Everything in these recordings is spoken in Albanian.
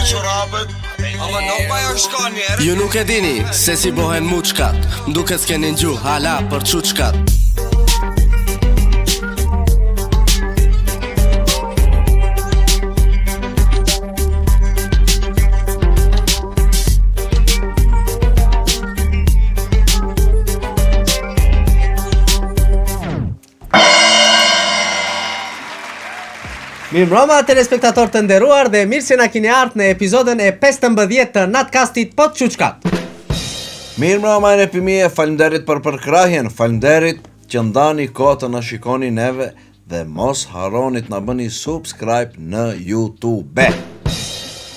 Ama nuk pa jo shka njerë. Ju nuk e dini se si bohen muçkat, duke s'keni ngju hala për çuçkat. Mirëmbrëma telespektatorë të nderuar dhe mirë se na keni ardhur në episodin e 15 të Natcastit po çuçkat. Mirëmbrëma e pimie, faleminderit për përkrahjen, faleminderit që ndani kohë të na shikoni neve dhe mos harroni të na bëni subscribe në YouTube.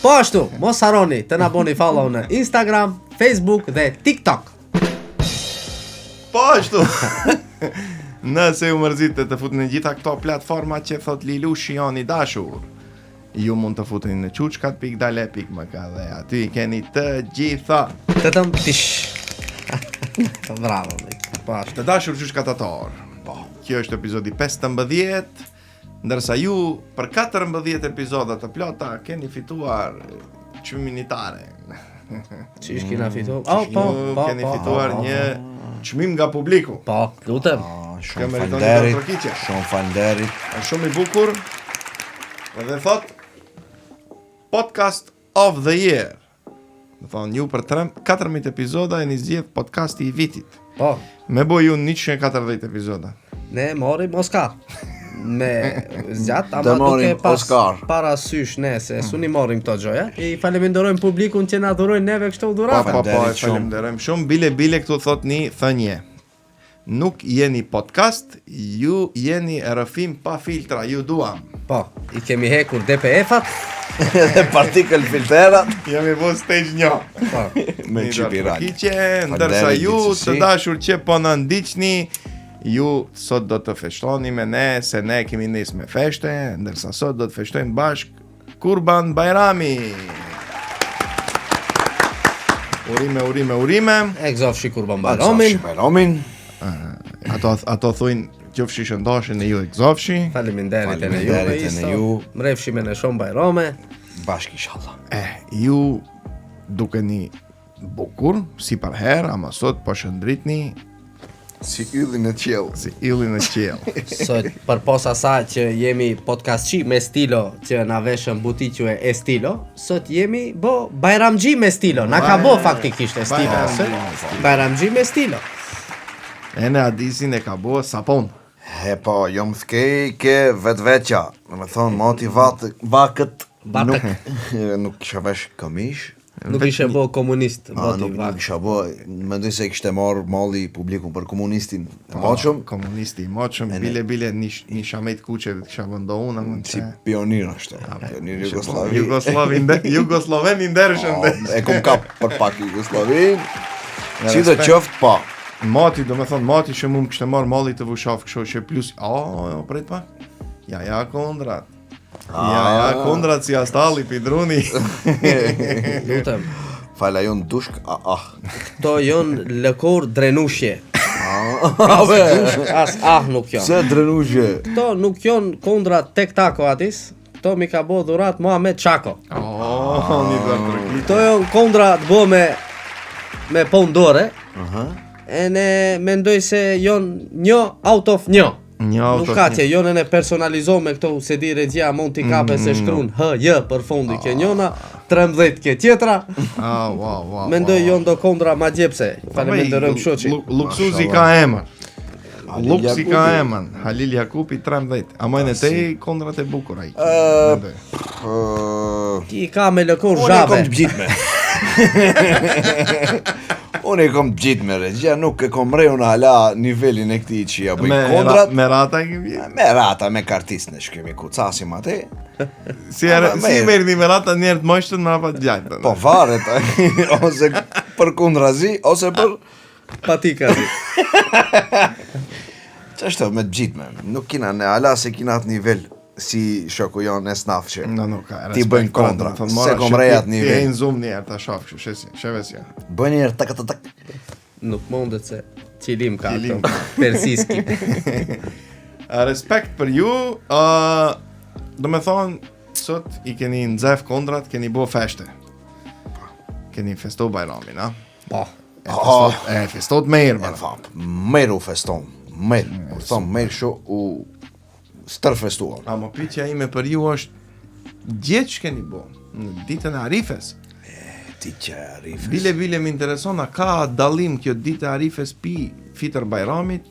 Po ashtu, mos harroni të na bëni follow në Instagram, Facebook dhe TikTok. Po ashtu. Nëse ju mërzite të futeni në gjitha këto platforma që thot Lilushi janë i dashur, ju mund të futeni në çuçkat.dale.mk dhe aty keni të gjitha. Tetëm tish. Bravo. Po ashtu. Të dashur çuçkatator. Po, kjo është epizodi 15, ndërsa ju për 14 epizoda të plota keni fituar çmimin itare. Çish kena fituar? Po, keni fituar një çmim nga publiku. Po, lutem. Shumë faleminderit. Shumë faleminderit. Është shumë i bukur. Dhe thot Podcast of the Year. Do thonë ju për 14 epizoda e zgjedh podcasti i vitit. Po. Me boju 140 epizoda. Ne morim Oscar. Me zgjat, ama morim duke pas Oscar. parasysh ne se suni morim këto gjoja. I faleminderojmë publikun që na dhurojnë neve kështu dhuratë. Po, falenderojmë shumë. Bile këtu thot një thënie. Nuk jeni podcast, ju jeni rrëfim pa filtra, ju duam. Po, i kemi hekur DPF-at. Dhe partikel filterat. Jemi bo stage 1. Po. Me çipiraj. Ndërsa ju të dashur që po na ndiqni, ju sot do të feshtoni me ne, se ne kemi nis me feshte, ndërsa sot do të feshtojmë bashk Kurban Bajrami. Urime. E gëzofshi Kurban Bajramin. Ato thujnë qofshi shëndoshin e ju e gëzofshi. Faleminderit e në ju. Mrefshi me në shumë Bajrame. Bashk inshallah. Ju dukeni bukur, si për herë, ama sot po shëndritni Si yllin e qiell. Sot përpos asaj që jemi podcastçi me stilo që na veshën butiqe e stilo, sot jemi Bajramxhi me stilo. Na ka bo faktikisht e stilo. Bajramxhi me stilo. E në hadisin e ka bo sapon. Po, jo më thkej ke vetveqa. Me thonë, motivat vakët nuk kisha vesh këmish. Nuk ishe bo komunist. Nuk isha bo, mendoj se kishte marrë malli publikun për komunistin e moqëm. Komunisti i moqëm, bile një shamet kuqe dhe kisha vëndo unë. Si pionir është, pionir Jugosloven i ndershëm. E kom kap për pak Jugoslovin. Si dhe qëft, pa. Mati, do me thonë, mati që mu më kishte marrë malli të vushaf, kësho që plus, prit pa? Ja, Kondrat. Kondrat si astalli, pidruni. Lutem. Fala jonë dushk, To jonë lëkur drenushje. As nuk janë. Se drenushje? Këto nuk janë Kondrat tek tako atis. Këto mi ka bo dhurat Muhamet Çako. Këto janë Kondrat bo me pondore. E ne mendoj se janë një out of një. Nuk ka që jonën e personalizohë me këto se di regjia mund t'i kape se shkrun HJ për fundi ke njona, 13 ke tjetra. Mendoj jonë do Kondra ma gjepse. Faleminderojmë shoqi. Luksuzi ka emër. Luksi ka emën. Halil Jakupi 13. Amajnë e te Kondrat e bukur ai. Ti ka me lëkur zhave. Unë e kom gjit me regjia, nuk e kom rejun hala nivelin e këti që ja bëj Kondrat. Me rata e kemi? Me rata, me kartis në shkemi kucasim ate. Si meri një me rata njerë të mështën, me rapa të gjajtë. Po varet, ose për kundrazi, ose për patikazi. Qështë me të gjit me, nuk kina në hala se kina atë nivel si shoku jonë e snaf që ti bëjnë Kondra, se kom rejat nivel. Ti e në zoom njerë të shafë, shevesja. Bëjnë njerë tak. Nuk mundet se qilim ka ato, persiski. Respekt për ju, do me thonë, sot i keni nxef kondrat, keni bo feshte. Keni festo Bajramin, a? Po. Festot merë, E fam, merë u feston. Merë. Thom, merë shu u stërfestuar. A më pyetja ime për ju është djetë që keni bo në ditën e Arifes. Ti që Arifes. Bile më intereson, a ka dallim kjo ditë e Arifes pi Fitër Bajramit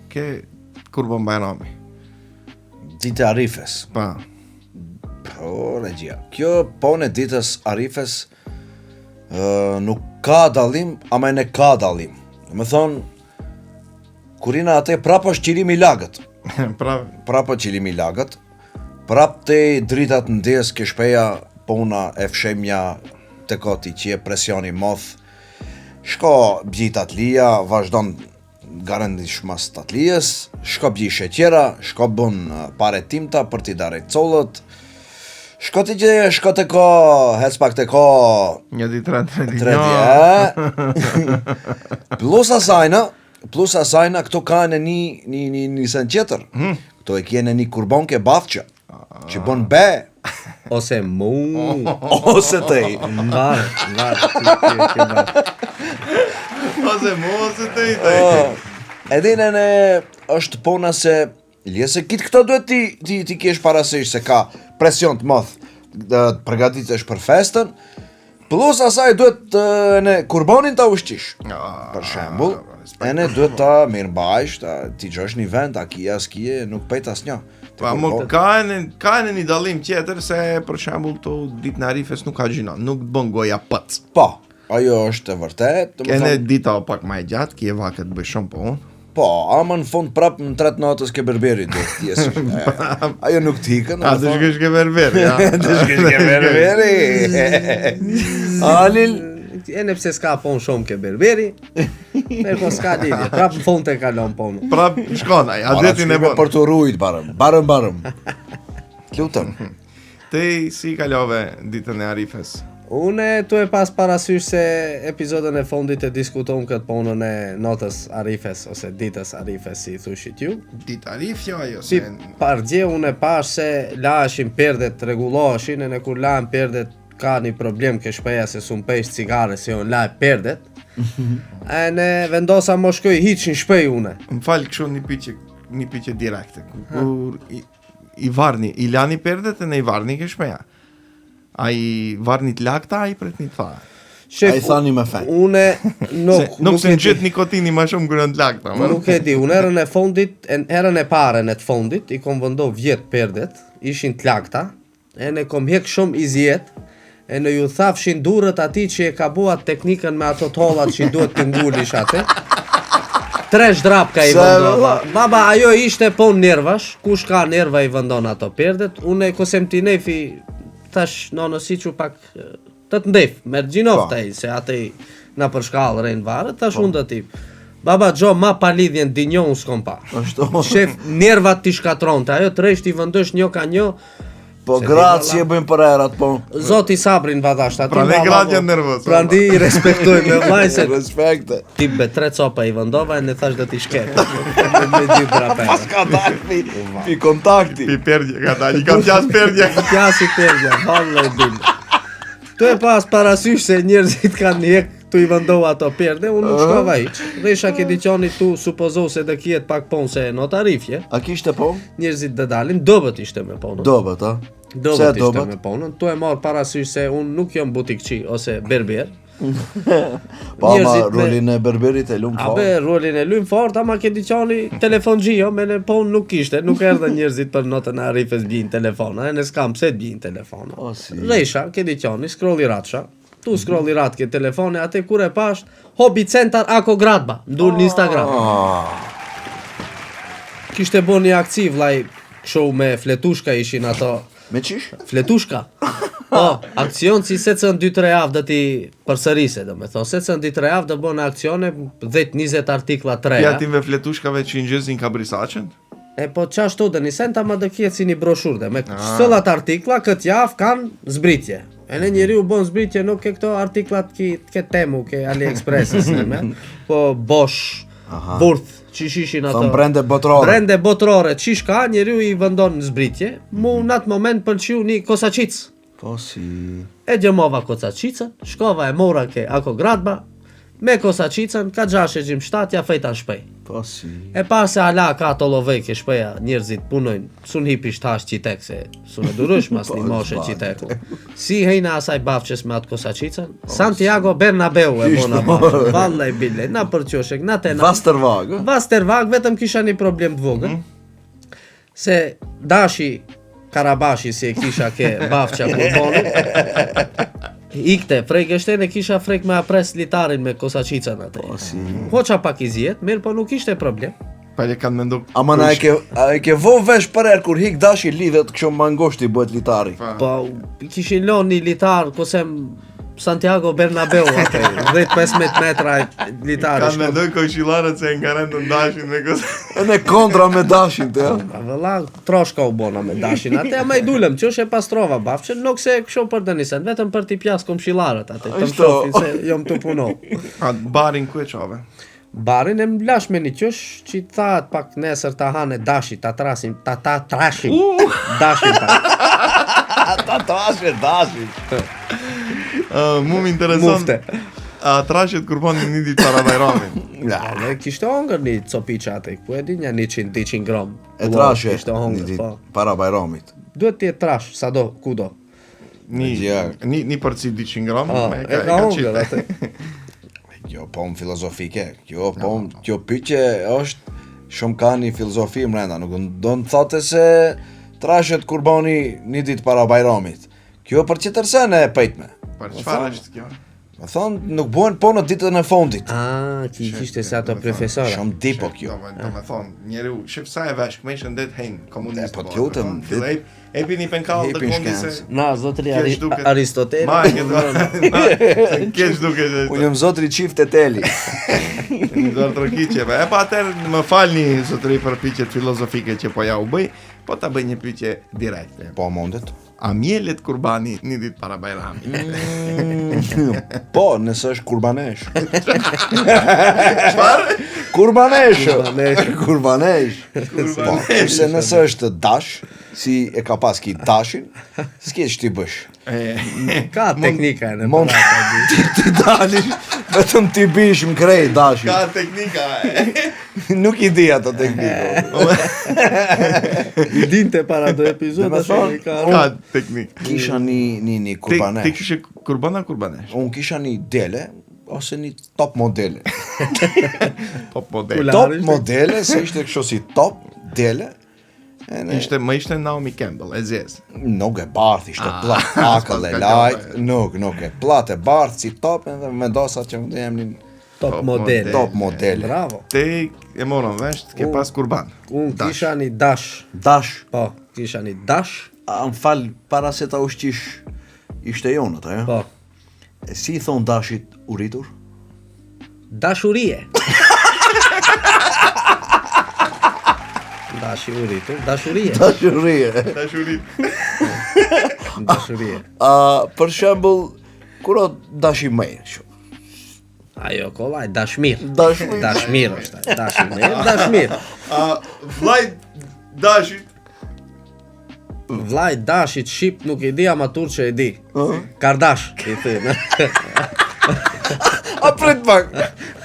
ke Kurban Bajrami? Ditë e Arifes. Pa. Po, regjia. Kjo pone ditës Arifes nuk ka dallim, ama ne ka dallim. Me thonë, kurina atë prapa është qilimi lagët. Prapa qilimi lagët. Prap te dritat ndjes ke shpeja puna e fshemja të koti që e presioni moth. Shko bjit atlija, vazhdon garantish mas të atlijes, shko bji sheqera, shko bën pare timta për t'i darejt collët, shko të ko, hec pak të ko... Një ditë Plus asajna, këto ka në një sen qëtër. Këto e kjene një kurban ke bafqa, që bën be. Ose mu. Ose tej. Mbarë. Ose tej. Edhine në është pona se Ljese kitë këto duhet ti kesh parasysh se ka presion të moth të përgatitesh për festën, plus asaj duhet në kurbanin ta ushqish. Për shembull, ene duhet ta mirëmbajsh, ti gjosh një vend, a kije as kije, nuk pejt as një. Pa, më ka e një dallim tjetër se për shembull to ditë në Arifes nuk ka gjina, nuk bën goja pëc. Po, ajo është e vërtet. Kene dita o pak ma e gjatë, kje vaket bëj shumë po unë. Po, ama në fund prap në 3 natës ke berberi do të tjesë. Ajo nuk t'ikën. A të shkesh ke berberi, ja. Të shkesh ke berberi. Alil. Ene pse s'ka pon shumë ke berberi, me po s'ka lidhje, prap në fund të kalon ponë. Prap shkon, a detin e bon. Për të rujt, barëm. Lutëm. Te si kalove ditën e Arifes? Une tu e pas parasysh se epizodën e fundit e diskutojmë këtë punën e notës Arifes, ose ditës Arifes, si thushit ju. Ditë Arifja, jo Si se... pargje une pash se laëshin perdet, reguloheshin, e në kur laën perdet ka një problem ke shpeja se sun pesh cigare se jo në laj perdet. E në vendosa më shkoj hiq një shpej une. Më falë këshu një pyqe direkte. Kur i varni, i lani perdet e ne i varni ke shpeja. A i varni të lakta, a i pret një të tha. A i thani me fen. Une Nuk se në gjithë nikotini ma shumë kërën të lakta. Nuk e di, unë herën e fundit, herën e pare në të fundit, i kom vëndo vjetë perdet, ishin të lakta, e në kom hek shumë i zjet, e në ju thafshin durët ati që e ka buat teknikën me ato tollat që i duhet të ngullish atë. 3 zdrap ka i vëndova. Baba, ajo ishte po nervash, kush ka nerva i vëndon ato perdet, unë e kosem t'i nefi, tash në nësi që pak të të ndef, me gjinof taj, se atë i në përshkallë rejnë varë, tash unë të tip. Baba Gjo, ma pa lidhjen dinjon s'kom pa. Shef, nervat t'i shkatronte, ajo të rejsh t'i vëndësh një ka një. Po gratë si e bëjmë për erat, po. Zoti sabrin vadasht, ati pra ne gratë janë nervës. Pra ndi i respektoj me vlaj se Respekte. ti be 3 copa i vëndova e në thash dhe t'i shket. Me gjithë drapera. Pas ka dalë pi kontakti. Pi perdje, ka ta, i kam qas perdje. Pjasi pergja, hallë e billë. Tu e pas parasysh se njerëzit kanë njek tu i vëndova ato perde, unë nuk shkova hiq. Resha ke diqoni tu supozo se dhe kjet pak pon se në tarifje. A kishte po? Njerëzit dhe dalin, dobet ishte me ponën. Dobet, a? Dobet ishte me ponën. Tu e marr parasysh se unë nuk jam butikçi ose berber. Pa ama rolin e berberit e lumë fort. Abe, rolin e lumë fort, ama ke diqoni telefon gjio, me në pon nuk ishte, nuk erdhe njerëzit për notën e Arifes bjin telefona, e në s'kam pse t'bjin telefona. Resha, ke diqoni, scrolli ratsha, tu scrolli rat ke telefone, ate kur e pasht, Hobby Center Ako Gradba, ndur në Instagram. Kishte bo një akci, vlaj, këshu me fletushka ishin ato. Me qish? Fletushka. Po, akcion si se cën 2-3 javë dhe ti përsërise, do me thonë, se cën 2-3 javë dhe bo në akcione 10-20 artikla 3. Pjatim ve fletushkave që i njëzin ka brisaqen? E po qashtu dhe një senta ma dhe kjetë si një broshur dhe me sëllat artikla këtë javë kanë zbritje. E në njeri u bon zbritje nuk ke këto artiklat ke temu, ke AliExpress, po Bosch, burth, qish ishin ato. Thon brende botërore. Brende botërore, qish ka, njeriu i vendon në zbritje, mu në atë moment pëlqiu një kosaqic. Po si... E gjemova kosaqicën, shkova e mora ke ako gradba, me kosaqicën, ka 6-7 ja fejta shpej. Po si... E pa se ala ka to lovej ke shpeja njerëzit punojnë, sun hipi shtash qitek se sun e durush mas një moshe qiteku. Si hejna asaj bafqes me atë kosaqicën, Santiago Bernabeu e bona bafqes, valla i bile, na përqoshek, na tena. Vastervag, vetëm kisha një problem të vogël, se dashi Karabashi si e kisha ke bafqa kurbonit, ikte, frek e shtene kisha frek me apres litarin me kosaqicën atë. Hoqa pak i zjet, mirë po nuk ishte problem. Pa e kanë mendu... Ama na e ke vo vesh për erë kur hik dashi lidhet kësho mangoshti bëhet litari. Po, kishin lon një litar, kosem Santiago Bernabeu atë, 10-15 metra litari. Kanë mendu këshillarët se nga rendën dashin me kësë... E ne kontra me dashin të, ja? Vëlla, troshka u bona me dashin atë, ama i dulem, që është e pastrova bafqen, nuk se kësho për të nisen, vetëm për t'i pjas komshillarët atë, të më shofin se jom të punoh. A barin ku e qove? Barin e m'lash me një qësh, që të thatë pak nesër ta hane dashi, ta trashim, dashin pak. Ta trashim. Mu më intereson... Mufte. A trashet kurbanin një ditë para Bajramit? Ne kishte hongër një copiqa atë, ku e di një 100-200 gram. E trashe Kishte një hongër, ditë po. para Bajramit. Duhet t'je trash, sado, kudo. Një përci 200 gram? E ka hongër atë. Kjo po më filozofike, kjo pyqe është shumë ka një filozofi mrenda, nuk do në thote se trashet kurbani një ditë para Bajramit. Kjo për që tërsene e pejtme. Për qëfar është kjo? Më thonë, nuk buen po në ditën e fundit. Ki kishte se ato profesora. Shumë di po kjo. Do me thonë, njeri u, shif sa e vesh, këme ishën det hejnë komunistë. Po t'lutëm, e pi një penkallë të kundi se... Na, zotri Aristotel. Aristoteli. Ma, keq duke që... Unë jëmë zotri qift e teli. Një dorë trokiqeve. E pa atër më falni, zotri, për pyqet filozofike që po ja u bëj, po ta bëj një pyqe direkte. Po mundet. A mjelet kurbani një ditë para Bajramit? Po, nësë është kurbanesh. Qfar? Kurbanesh. Po, se nësë është dash, si e ka pas ki dashin, s'ke që ti bësh. Ka teknika e në Mund ti dalish, vetëm ti bish më krej dashin. Ka teknika, Nuk i di ato teknikë. I dinte para do epizoda shumë i ka. Ka teknik. Kisha një kurbanesh. Ti kishe kurbana kurbanesh? Unë kisha një dele, ose një top modele. Top model. Top modele, se ishte kështu si top dele. Më ishte Naomi Campbell, e zezë. Nuk e barth, ishte plat, akëll e lajt, nuk e plat e barth si top, dhe me dosa që më jem një top modele. Top modele. Bravo. Te e morën vesh, ke pas kurban. Unë kisha një dash. Dash. Po, kisha një dash. A më falë, para se ta ushqish, ishte jonët, ajo? Po. E si i thonë dashit uritur? Dashurie. Dashi uritur, dashurie. Dashurie. Për shembull, kur o dashi mëj, shumë. Ajo kollaj, dashmir. Dashmir. Dashmir është, dashmir, dashmir. Vlaj dashit. Vlaj dashit shqip nuk i di ama turqe e di. Kardash, i thënë. A prit pak.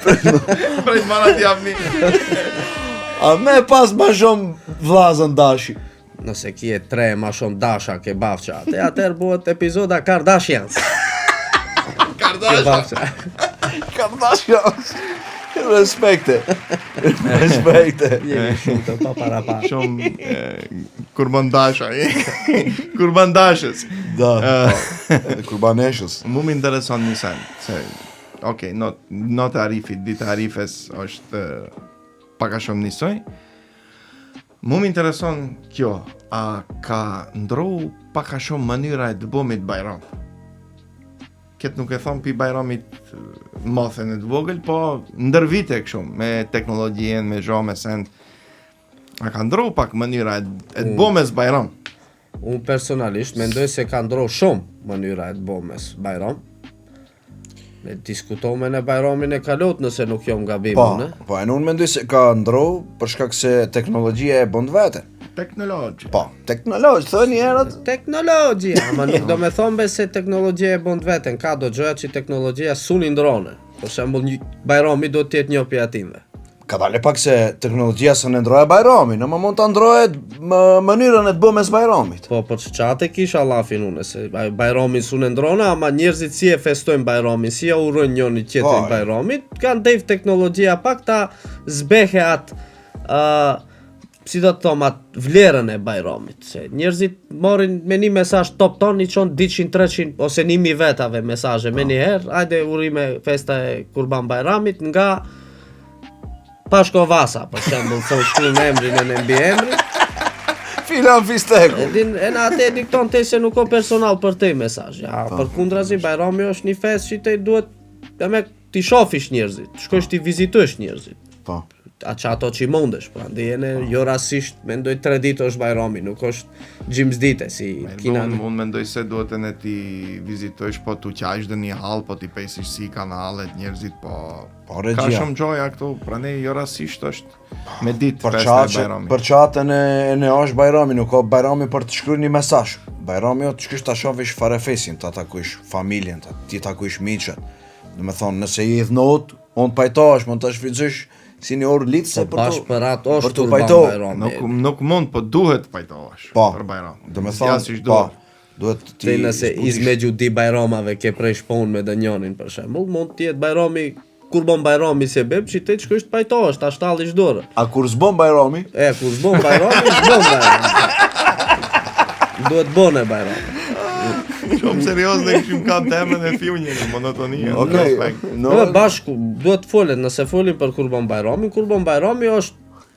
Prit mana t'javni. A me pas ma shumë vlazën dashi. Nëse kje 3 ma shumë dasha ke bafqa, atër buhet epizoda Kardashians. Kardashians. Respekte. Jemi shumë të pa para pa. Shumë kurban dasha. Kurban dashës. Da, kurbaneshës. Mu më intereson një sen, se, okej, not e Arifit, ditë e Arifes është paka shumë njësoj. Mu më intereson kjo, a ka ndrohu paka shumë mënyra e të bomit Bajram? Këtë nuk e thonë pi Bajramit mathen e të vogël, po ndër vite këshumë, me teknologjien, me zho, me send. A ka ndrohu pak mënyra e të bomës Bajram? Unë personalisht mendoj se ka ndrohu shumë mënyra e të bomës Bajram. Me diskutome në Bajramin e kalot nëse nuk jom gabim, Po, ne? po, e unë mendoj se ka ndrohu për shkak se teknologjia e bën vete. Teknologji. Po, teknologji, thoni herët. Teknologjia, ama nuk do me thonë se teknologjia e bën vetën, ka do gjëja që teknologjia suni ndrone. Për shembull, Bajrami do të jetë një prej atinve. Ka dalë pak se teknologjia së në ndroje Bajramin, në më mund të ndroje mënyrën e të bëmes Bajramit. Po, për çate kisha Allafin unë, se Bajrami suni ndrone, ama njerëzit si e festojnë Bajramin, si ja urojnë njëri tjetrin Bajramit, kanë dejv teknologjia pak ta zbehe atë si do të thom atë vlerën e Bajramit, se njerëzit marrin me një mesazh top ton, i çon 200-300 ose 1000 vetave mesazhe me një herë, hajde urime festa e Kurban Bajramit nga Pashko Vasa, për shembull, thon shkruajmë emrin e në mbi emrin. Filan Fisteku. E na atë dikton te se nuk ka personal për te mesazh. Ja, përkundrazi Bajrami është një festë që te duhet ti shofish njerëzit, shkosh ti vizitosh njerëzit. Po. Ato që i mundesh, pra ndihene jo rastisht mendoj 3 ditë është Bajrami, nuk është gjimsdite si kina. Unë mendoj se duhet e ne ti vizitojsh, po tu qajsh dhe një hall, po ti pesish si kanalet njerëzit, po ka shumë gjoja këtu, prandaj jo rastisht është me ditë festa e Bajramit. Për çatën e ne është Bajrami, nuk ka Bajrami për të shkruar një mesazh. Bajrami o të shkosh ta shohësh farefesin, ta takosh familjen, ti takosh miqët. Do të thonë, nëse i idhnot, on pajtohesh, mund ta shfrytëzosh si një orë litse për të pajtohesh. Nuk mund, po duhet pajtohesh për Bajram. Do të thonë, po, duhet ti nëse izmegju di Bajramave ke prej shpon me dënjonin për shembull, mund të jetë Bajrami Kurban Bajrami se beb që ti shkosh të pajtohesh, ta shtallish dorë. A kur zbon Bajrami? Kur zbon Bajrami, zbon Bajrami. Duhet bone Bajrami. Shumë serios ne kishim kanë temën e fionit, monotonia. Bashku duhet të folet, nëse folim për Kurban Bajrami është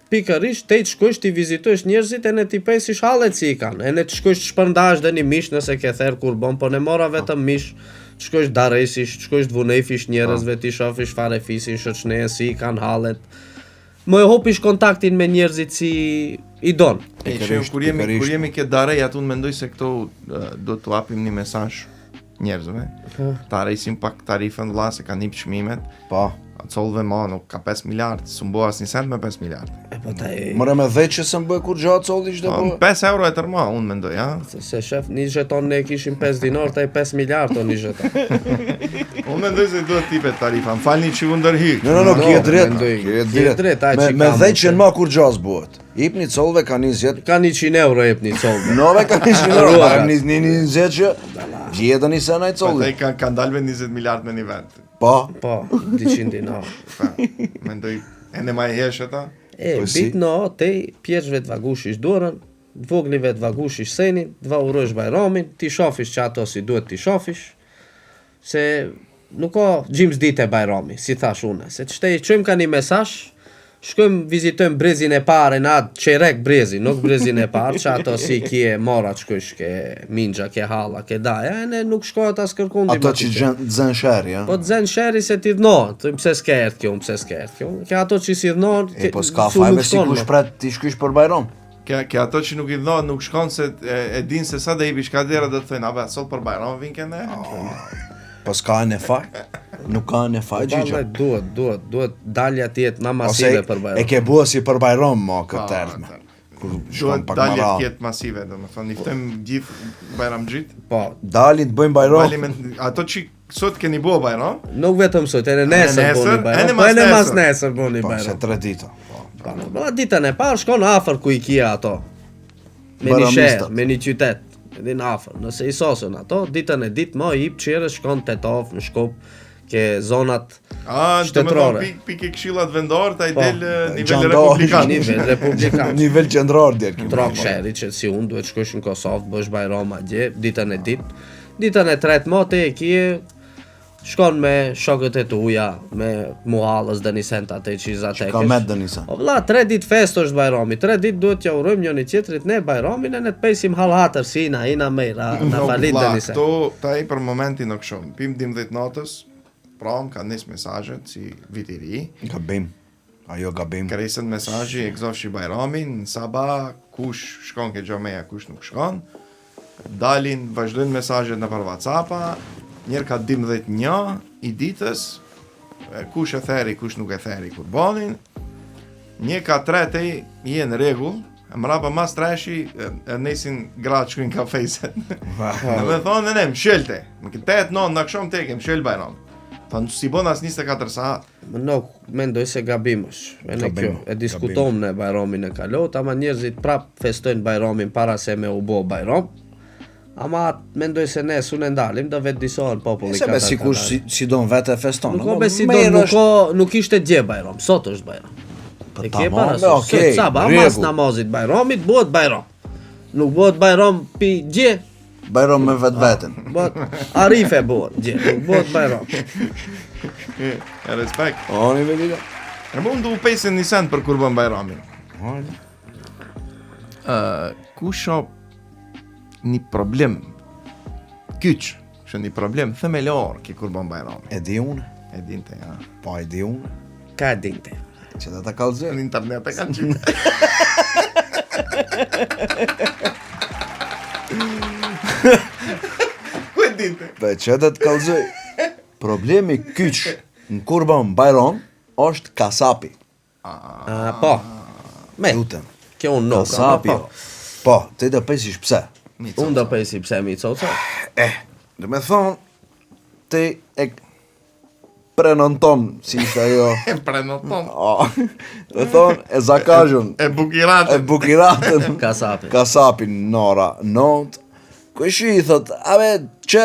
pikërisht te të shkosh ti vizitosh njerëzit e ne ti pesish hallet si i kanë. E ne të shkosh të shpërndash dhe një mish nëse ke therr kurban, po ne mora vetëm mish. Të shkosh daresish, të shkosh të vunefish njerëzve, ti shofish farefisin, shoqënen si i kanë hallet. Më e hopish kontaktin me njerëzit si i don. Kur jemi ke darej, aty unë mendoj se këto do t'u japim një mesazh njerëzve. Ta rejsim pak tarifën vlla se kanë hip çmimet. Po. Atësolve ma nuk ka 5 miliard, së mbo as një cent me 5 miliard. Mëre me dhe që se mbë kur gjatë soldi që dhe bë? 5 euro e tërma, unë mendoj, ja? Se shef, një zheton ne kishim 5 dinar, taj 5 miliard o një zheton. Unë mendoj se duhet tipe tarifa, më falni që u ndërhik. No, kje drejt. Me dhe që në ma kur gjatë bëhet. Ip një colve ka 20... Ka 100 euro ip një colve. Nove ka 100 euro, pa një 20 që vjetë një sena i colve. Pa ka dalve 20 miliard me një vend. Po, 200 dinar. Mendoj, e në ma e hesh ata? Bit no, te pjeshve të vagushish dorën, voglive të vagushish senin, të va urojsh Bajramin, ti shofish që ato si duhet ti shofish, se nuk ka gjims dite Bajrami, si thash une, se që te i qëjmë ka një mesazh, shkojmë vizitojmë brezin e parë në atë qerek brezi, nuk brezin e parë, që ato si kje morat shkojsh ke minxha, ke halla, ke daja, e ne nuk shkojat as kërkundi. Ato që dzen sheri, ja? Po dzen sheri se ti dhnohet, pse s'ke erdh kjo, Ke ato që si dhnohet, po s'ka fajme si ku shpret ti shkysh për Bajram. Ke ato që nuk i dhnohet, nuk shkon se e din se sa dhe i bishkadera dhe të thëjnë, abe, sot për Bajram vinë këne? Po s'ka në faj? Nuk ka në faj gjigja? Duhet dalja tjetë ma masive për Bajram. E ke bua si për Bajram ma këtë erdhme. Duhet dalje tjetë masive, do me thonë, niftojmë gjithë Bajram gjitë. Po. Dalin të bëjmë Bajram. Ato që sot keni bua Bajram? Nuk vetëm sot, e në nesër boni Bajram. Po e në mas nesër boni Bajram. Po, se 3 dita. Po, ditën e parë shkon afër ku i kia ato. Me një sherë, me një qytet. Edhin afër, nëse i sosën ato, ditën e ditë ma i qire shkon të Tetof, në Shkup, ke zonat shtetërore. Pike këshillat vendor, ta i del nivel republikan. Nivel qendror del. Trok sheri që si unë duhet shkosh në Kosovë, bësh Bajram atje, ditën e ditë. Ditën e tretë ma te e kje, shkon me shokët e tuja, me muhallës Denisen atë që i zatekesh. Shka met Denisen. O vlla, 3 ditë festë është Bajrami, 3 ditë duhet që urojmë njëni tjetrit ne Bajramin e ne të pesim hallhatër si ina mejra, na falit Denisen. Këto ta i për momentin nuk shumë. Pim 12 natës, pram ka nis mesazhet si vit i ri. Gabim. Ajo gabim. Kresën mesazhi e gëzoshi Bajramin, në sabah kush shkon ke xhameja, kush nuk shkon. Dalin, vazhdojnë mesazhet në për WhatsApp-a. Njerë ka 12 i ditës, kush e theri, kush nuk e theri kurbanin. Një ka 3 i në rregull, mrapa mas treshi nesin gratë shkujnë kafejset. Në me thonë më shëlte, më këtë 8-9 në akshom teke, më shëllë bajram. Thonë si bon as 24 saat. Nuk, mendoj se gabim është. E diskutojmë në bajramin e kalot, ama njerëzit prap festojnë bajramin para se me u bo bajram. Ama mendoj se ne su në ndalim, do vetë disohen populli Katar. Se sikur si don vetë e feston. Nuk ishte dje bajram, sot është bajram. E ke parasysh, sot sabah mas namazit bajramit bëhet bajram. Nuk bëhet bajram pi dje. Bajram me vetë-vetën. Arife bëhet dje, nuk bëhet bajram. Respekt. Oni velika. E mund u pesin një send për kurban bajramin. Kusho një problem kyç, që një problem themelor ki kurban bajram. E di unë? E dinte, ja. Po e di unë? Ka dinte? Që da ta kallëzoj. Në internet e kanë qytë. Ku e dinte? Be që da të kallëzoj. Problemi kyç në kurban bajram është kasapi. Po. Me. Lutem. Kjo unë nuk. Kasapi. Po, ti do pesish pse? Unë do pesi pse mi coco. Do me thonë, ti e prenonton, si ishte ajo. E prenonton. Do thonë, e zakazhën. E bukiratën. Kasapin nora not. Kushi i thot, abe, që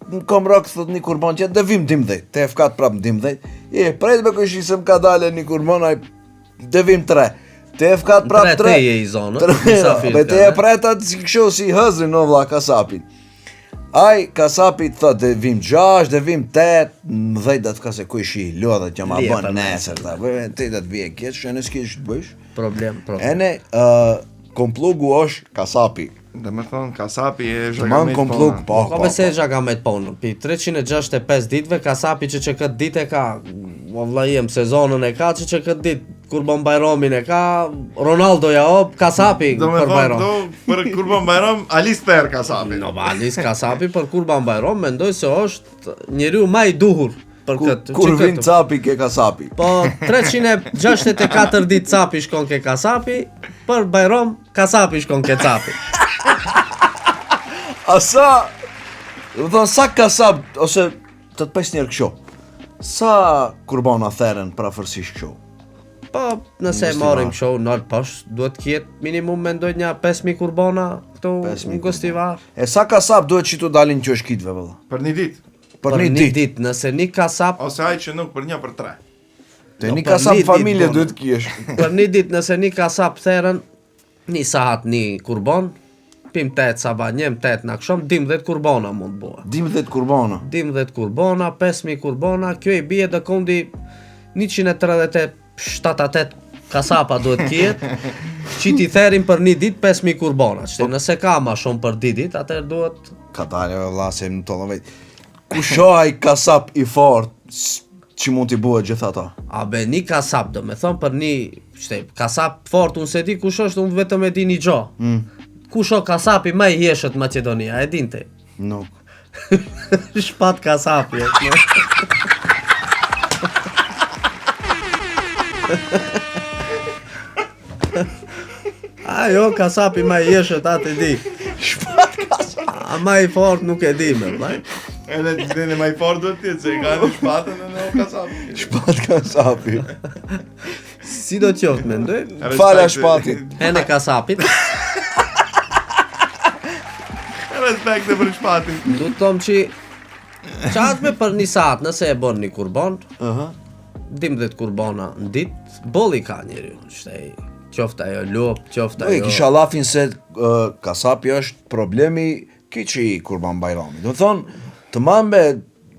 në kom rok, thot një kurban që devim 12, te e fkat prap 12, prejt me kushi se më ka dale një kurban, devim 3. Te e fkat prap 3. 3 e i zonë. Be te e pretat si kësho si hëzri në vla kasapin. Aj, kasapi thot, devim 6, devim 8, 10 dhe të ka se kushi, lodhe që ma bën nesër, te dhe të vje kjetë, që në s'kish të bësh. Problem. Ene, komplugu është kasapi. Dhe me thonë, kasapi e zhagamet ponën. Ka bese e zhagamet ponën. Pi 365 ditve, kasapi që këtë dit e ka, vlajem, sezonën e ka, që këtë dit, kurban bajramin e ka, Ronaldo ja op, kasapi për bajram. Për kurban bajram, Alis ter kasapi. No, ba, Alis kasapi për kurban bajram, mendoj se është njeriu ma i duhur. Kur vin capi ke kasapi. Po 364 dit capi shkon ke kasapi, për bajram kasapi shkon ke capi. Asa, do thonë, sa kasap, ose të të pes njerë kësho, sa kurbana theren prafërsisht kësho? Po, nëse marim kësho nërë posh, duhet kjetë minimum mendoj një 5.000 kurbana këto në gostivar. E sa kasap duhet që tu dalin që është kitve, vëlla? Për një dit. Për një dit, nëse një kasap... Ose aj që nuk për një për 3. Te një kasap familje duhet kjesh. Për një dit, nëse një kasap theren, një sahat një kurban, pim 8 sabah, njem 8 në akshom, 12 kurbana mund bëhe. 12 kurbana? 12 kurbana, 5.000 kurbana, kjo i bie dhe kondi 137 kasapa duhet kjetë, që ti therin për një dit 5.000 kurbana, që nëse ka ma shumë për një dit, atër duhet... Ka dalje e vlasem në tollë vetë. Ku shohaj kasap i fort që mund t'i buhet gjitha ta? A be, një kasap do me thonë për një, kasap fort, unë se di kush është, unë vetëm e di një gjo. Kush o kasapi ma i jeshët Macedonia, e dinte? Nuk. Shpat kasapi, Ajo, kasapi ma i jeshët atë e di. Shpat kasapi? A ma i fort nuk e di me, vaj? Edhe të dini ma i fort do t'jetë, se i ka në shpatën e në kasapi. Shpat kasapi. Si do t'joftë me ndoj? Fala shpatit. Hene kasapit. Respekte për shpatin. Du të tomë që qatme për një saat nëse e bon një kurban, 12 kurbana në dit, boli ka njeri. Qofta jo lup, qofta jo... I kisha lafin se kasapi është problemi kiqi i kurban bajrami. Do të thonë, të mambe,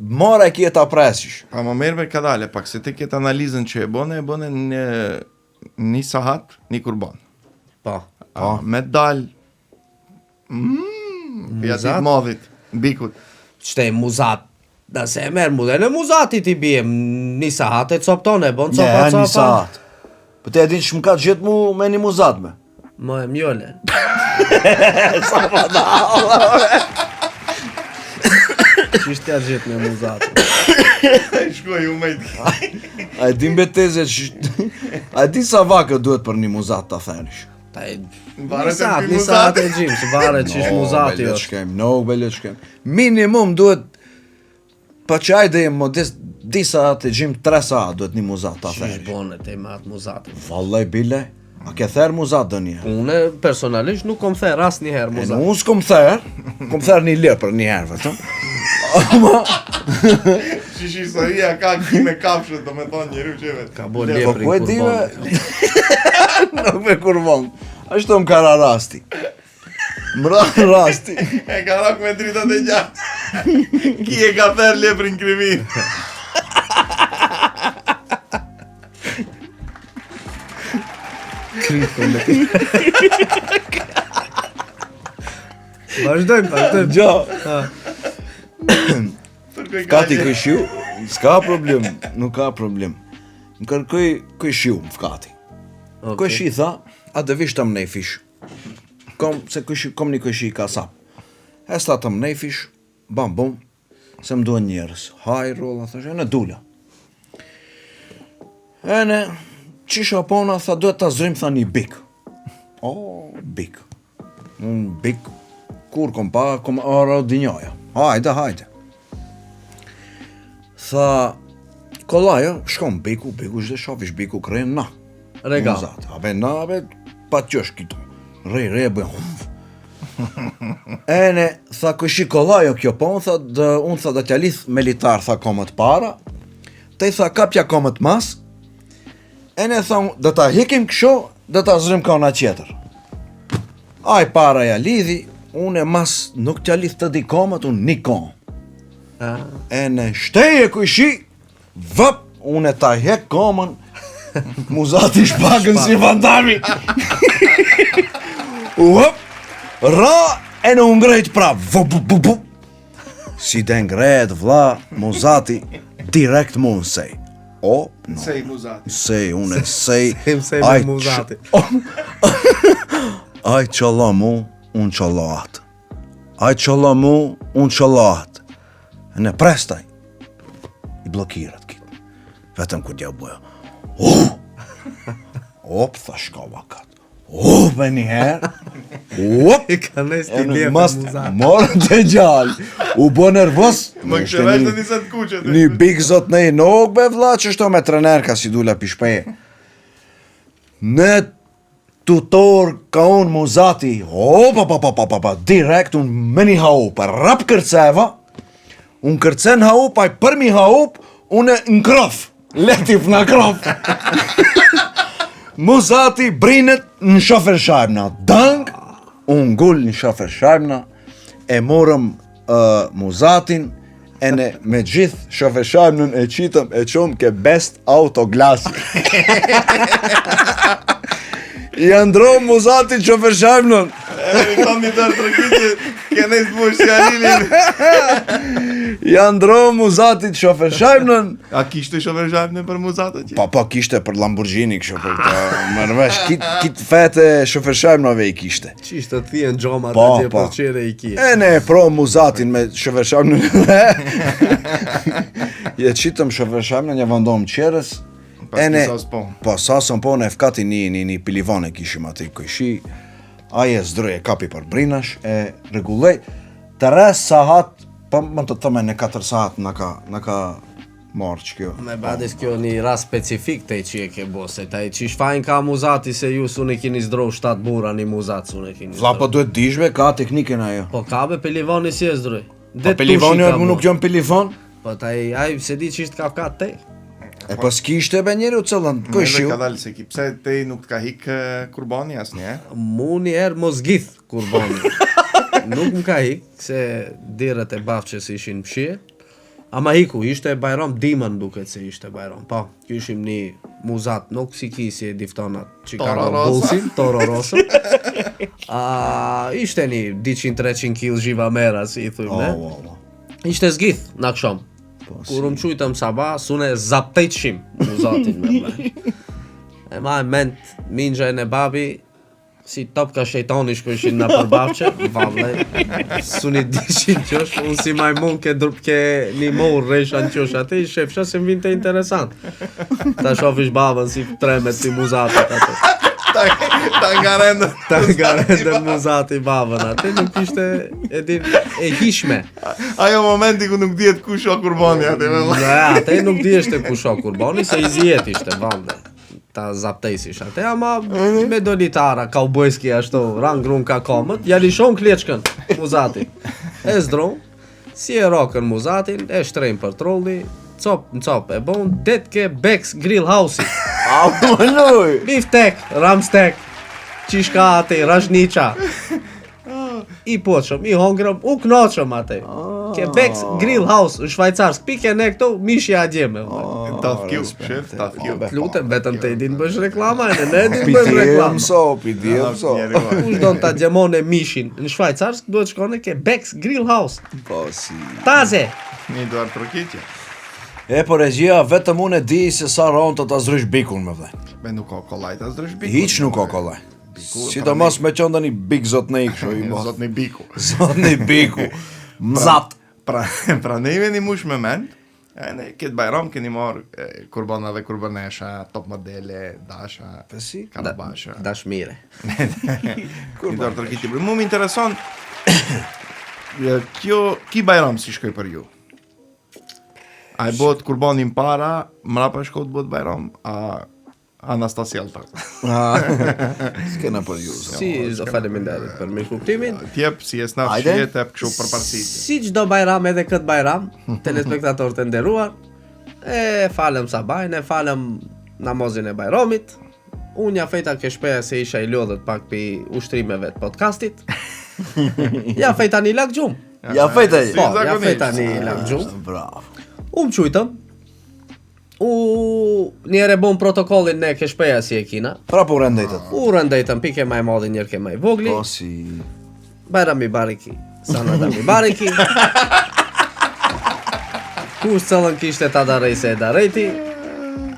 mora e kjeta presish. Pa më merë me kadale, pak se te kjetë analizën që e bone një sahat, një kurban. Pa. Me dal, pjatit modhit, bikut. Qëtej muzat, nëse e merë muzat, në muzatit i bijem, një sahat e copton e bon copa. Një sahat. Për te edin që më ka gjithë mu me një muzat me. Mo e mjole. Sa më da, Ç'ishte gjithë me muzatin. Shkoj u mejt. A e din beteze a e di sa vakë duhet për një muzat ta thenish? Taj Varet e ky një saat e gjim, se varet ç'ish muzati jo. është. Bellet shkem. Minimum duhet pa që ajde jem modest, disa atë gjim 3 saat duhet një muzat ta Ç'ish thenish. bone te me atë muzatin. Vallaj bile, a ke therë muzat dë një? Unë personalisht nuk kom therë asnjëherë muzat. Unë s'kom therë një lirë për një herë, vetëm. Shish historia ka kime kafshët, do me thonë njeriu që vet. Ka bo Po leprin ku e di me? kurban. Nuk me kurban. Ashtu më kara rasti. Mra rasti. E ka rak me dritat e gjatë. Ki e ka therë leprin krimin. Vazhdojmë. Gjo. Kërkoj Fkati këshiu, s'ka problem, nuk ka problem. Më kërkoj këshiu më fkati. Këshi tha, a dhe vish të më nejfish. Kom një këshi ka sap. Hesta të më nejfish, bam bum, se më duhen njerës. Haj, rolla, thash, e në dula. E ne, qisha pona, tha, duhet të zrim, tha, një bik. O, bik. Unë bik, kur kom pa, kom ora dinjoja. Hajde. Tha, kollajo, shkom biku ishte shofish, biku krejnë na. Regal. Muzat. Abe na, abe, pa qësh kito. Rej, bëj humf. Ene, tha, këshi kollajo kjo po, unë tha, da t'ja lith militar, tha, komët para, te i tha, kapja komët mas, ene, tha, da ta hikim kësho, da ta zrim kona qeter. Aj para ja lidhi, unë e mas nuk t'ja lith të di komët, unë një komë. Ene, shteje këshi, vëp, unë e ta hek komën, muzati shpakën si fantami. Vëp, ra, e në ngrejt prap, vëp. Si den ngrejt, vla, muzati, direkt mu në sej. O, no. Sej muzati. Sej, unë e sej. Sej me muzati. Aj qëlla mu, unë qëlla atë. Aj qëlla mu, unë qëlla atë. Ne prestaj. I blokirat kitë. Vetëm kur dja buja. Op, tha shka vakat. Op, e njëherë. Op. I ka nes t'i bje për muzat. Morën të gjallë. U bo nervos. Më kështë vesh të njësat kuqet. Një big zot në i nuk be vla që shto me trener ka si dula pishpeje. Në tutor ka unë muzati. Opa, direkt unë me një haup. Rap kërceva. Unë kërcen haup, aj për mi haup, unë në krof. Letif në krof. Muzati brinet në shofer shajmna. Dang, unë gull në shofer shajmna. E morëm muzatin. E ne me gjithë shofer shajmnën e qitëm e qumë ke best autoglasi. I androjmë muzatin shofer shajmnën. E mi kam një tërë trëkit që kene i s'bush që alilin. I androjmë muzatit shofer shajmnën. A kishte shofer shajmën për muzatët që? Pa kishte për Lamborghini kështu për të mërvesh. Kit fete shofer shajmnave i kishte. Qishtë të thien gjomat Po, atje po. për qire i kje. E ne pro muzatin me shofer shajmën. Je qitëm shofer shajmën, një vendom qeres. Pas kisas po. Po, sasën po, në efkati një pilivane kishim atë i këshi. Aje zdroj e kapi për brinash, e regullej. Të res sahat, po më të thëme në 4 sahat në ka marrë që kjo. Me badis kjo një rast specifik të i që e ke bo, se ta i qish fajn ka muzati se ju su në kini zdroj 7 bura një muzat su në kini Vla, zdroj. po duhet dishme, ka tekniken ajo. Po ka be pelivani si e zdroj. Po pelivani më nuk gjon pelivon? Po ta i, aj se di që ishtë ka te. E pas kishte be njeri u cëllën, Neve këshiu. ka dalë se ki, pse te nuk t'ka hik kurbani asnjë, e? Mu një erë mos gith kurbani. Nuk më ka hik, se dirët e bafqës ishin pshie. Ama hiku, ishte bajram dimën duket se ishte bajram. Po, kjo ishim një muzat, nuk si ki si e diftonat që ka Toro në Rosa. bulsin, Toro Rosa. Ishte një 200-300 kg zhiva mera, si i thujmë, ne? Ishte zgith, në këshom. Kur më qujtëm saba, sune zaptejt shim muzatin me me. E ma e ment, mingja e në babi, si top ka shejtani shkojshin në përbafqe, valle, suni dishin qësh, unë si majmun ke një morë resha në qësh atë, i shefsha se më vinte interesant. Ta shofish babën si tremet si muzatit atë. Ta Tangarendën muzati babën atë, nuk ishte e hishme. Ajo momenti ku nuk dihet kush o kurbani atë. Atë nuk dieshte kush o kurbani, se i zjet ishte valle. Ta zaptesish atë, ama me dolitara, kaubojski ashtu, rangrun ka komët, ja lishon kleçkën muzati. E zdron, si e rokën muzatin, e shtrejn për trolli, cop në cop e bon, det ke Bex Grill House-i. Biftek, ramstek, qishka ati, rajniqa. I poqëm, i hongrëm, u knoqëm atë. Ke Bex Grill House në Shvajcarsk, pike ne këto, mishja adjeme. Tough Q, shef, tough Q. Lutem, vetëm të edin bësh reklama, e ne edin bësh reklama. Pidjem so. Kush do të gjemone mishin në Shvajcarsk, duhet shkone ke Bex Grill House. Po si. Taze! Një duar trokitje. E po regjia, vetëm unë e di se sa ron të ta zrysh bikun me vle. Me nuk ka kollaj ta zdrësh bikun. Hiç nuk ka kollaj. Sidomos me qënda një bik zotnej kështu i bo. Zot në biku. Zotnej biku. Mzat. Pra ne jemi mush me men, e ne këtë bajram keni marrë kurbana dhe kurbanesha, top modele, dasha, Si? kalabasha. Dashmire. Një dorë tërkiti. Mu më intereson, ki bajram si shkoj për ju? A i bot kurbanin para, mrapa shkot bot bajram, a Anastasia Altak. S'kena për ju. Si, faleminderit për mirë kuptimin. Tjep, si e snaf Hajde. shjet, tep kështu për parësit. Si çdo bajram edhe këtë bajram, telespektatorët e nderuar, e falem sabajn, e falem namazin e bajramit. Unë ja fejta ke shpeja se isha i lodhët pak për ushtrimeve të podcastit. Ja fejta një lak gjumë. Ja fejta Si Po, ja zakonisht. fejta një lak gjumë. Bravo. Më qujtëm. Njerë e bon protokollin ne ke shpeja si e kina. Pra po rendetët. U rëndejtëm pike maj madhi njerë ke maj vogli. Po si. Bajrami bariki, sanadami bariki. Kush cëllën kishte ta darej se e darejti.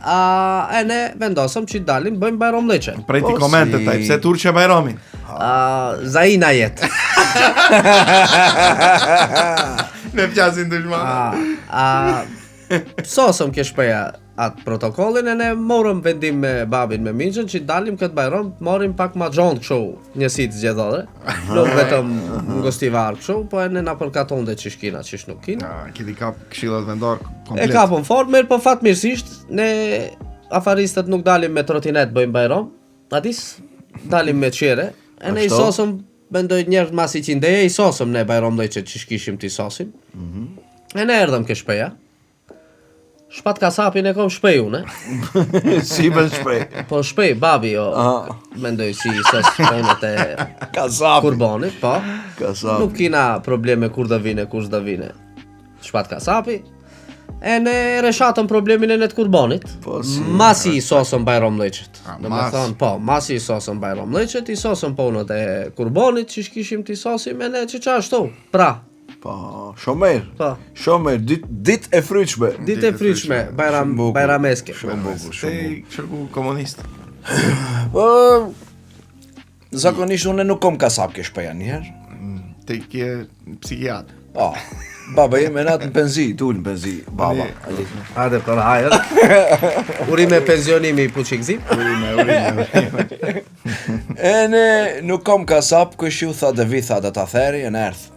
E ne vendosëm që dalim bëjmë bajrom leqe. Prej ti Po, komente si. taj, pse turqe bajramin? Zaina jet. Ne fqasin të shmana. Sosëm ke shpeja atë protokollin e ne morëm vendim me babin me minxën që dalim këtë bajrom, morim pak ma gjonë kështu njësit zgjedhore. Nuk vetëm ngostivar kështu, po e ne na përkaton dhe qish kina, qish nuk kina. Kiti kap këshillat vendor E komplet. kapëm fort, mirë po fatmirësisht, ne afaristët nuk dalim me trotinet bëjmë bajrom, atis dalim me qere, e ne i Ashtu? sosëm, bendoj njerët masi qindeje, i sosëm ne bajrom dhe që qish kishim t'i sosim. E ne erdhëm ke shpeja. Shpat kasapin e kom shpej unë, Si bën shprej. po shpej, babi jo, mendoj si sos punët e Kasap. kurbanit, po. Kasap. Nuk kina probleme kur da vine, shpat kasapi. E ne reshatëm problemin e në të kurbanit. Po, si. Masi i sosëm bajrom leqet. Në me mas. thonë, po, masi i sosëm bajrom leqet, i sosëm punët e kurbanit, që shkishim t'i sosim, e ne që qa ashtu. Pra, Po, shomer. po, Shomer, dit e fryqme. ditë e fryqme, bajrameske. Te këshërku komunist. Po, zakonisht unë nuk kom kasap ke shpeja njëherë. Te kje psikiat. Po, baba jeme natë në penzi, tu në penzi, baba. Hajde për hajër. Urime pensionimi i puqikzim. E ne nuk kom kasap, kush ju tha dhe vi tha dhe ta theri, e në erth.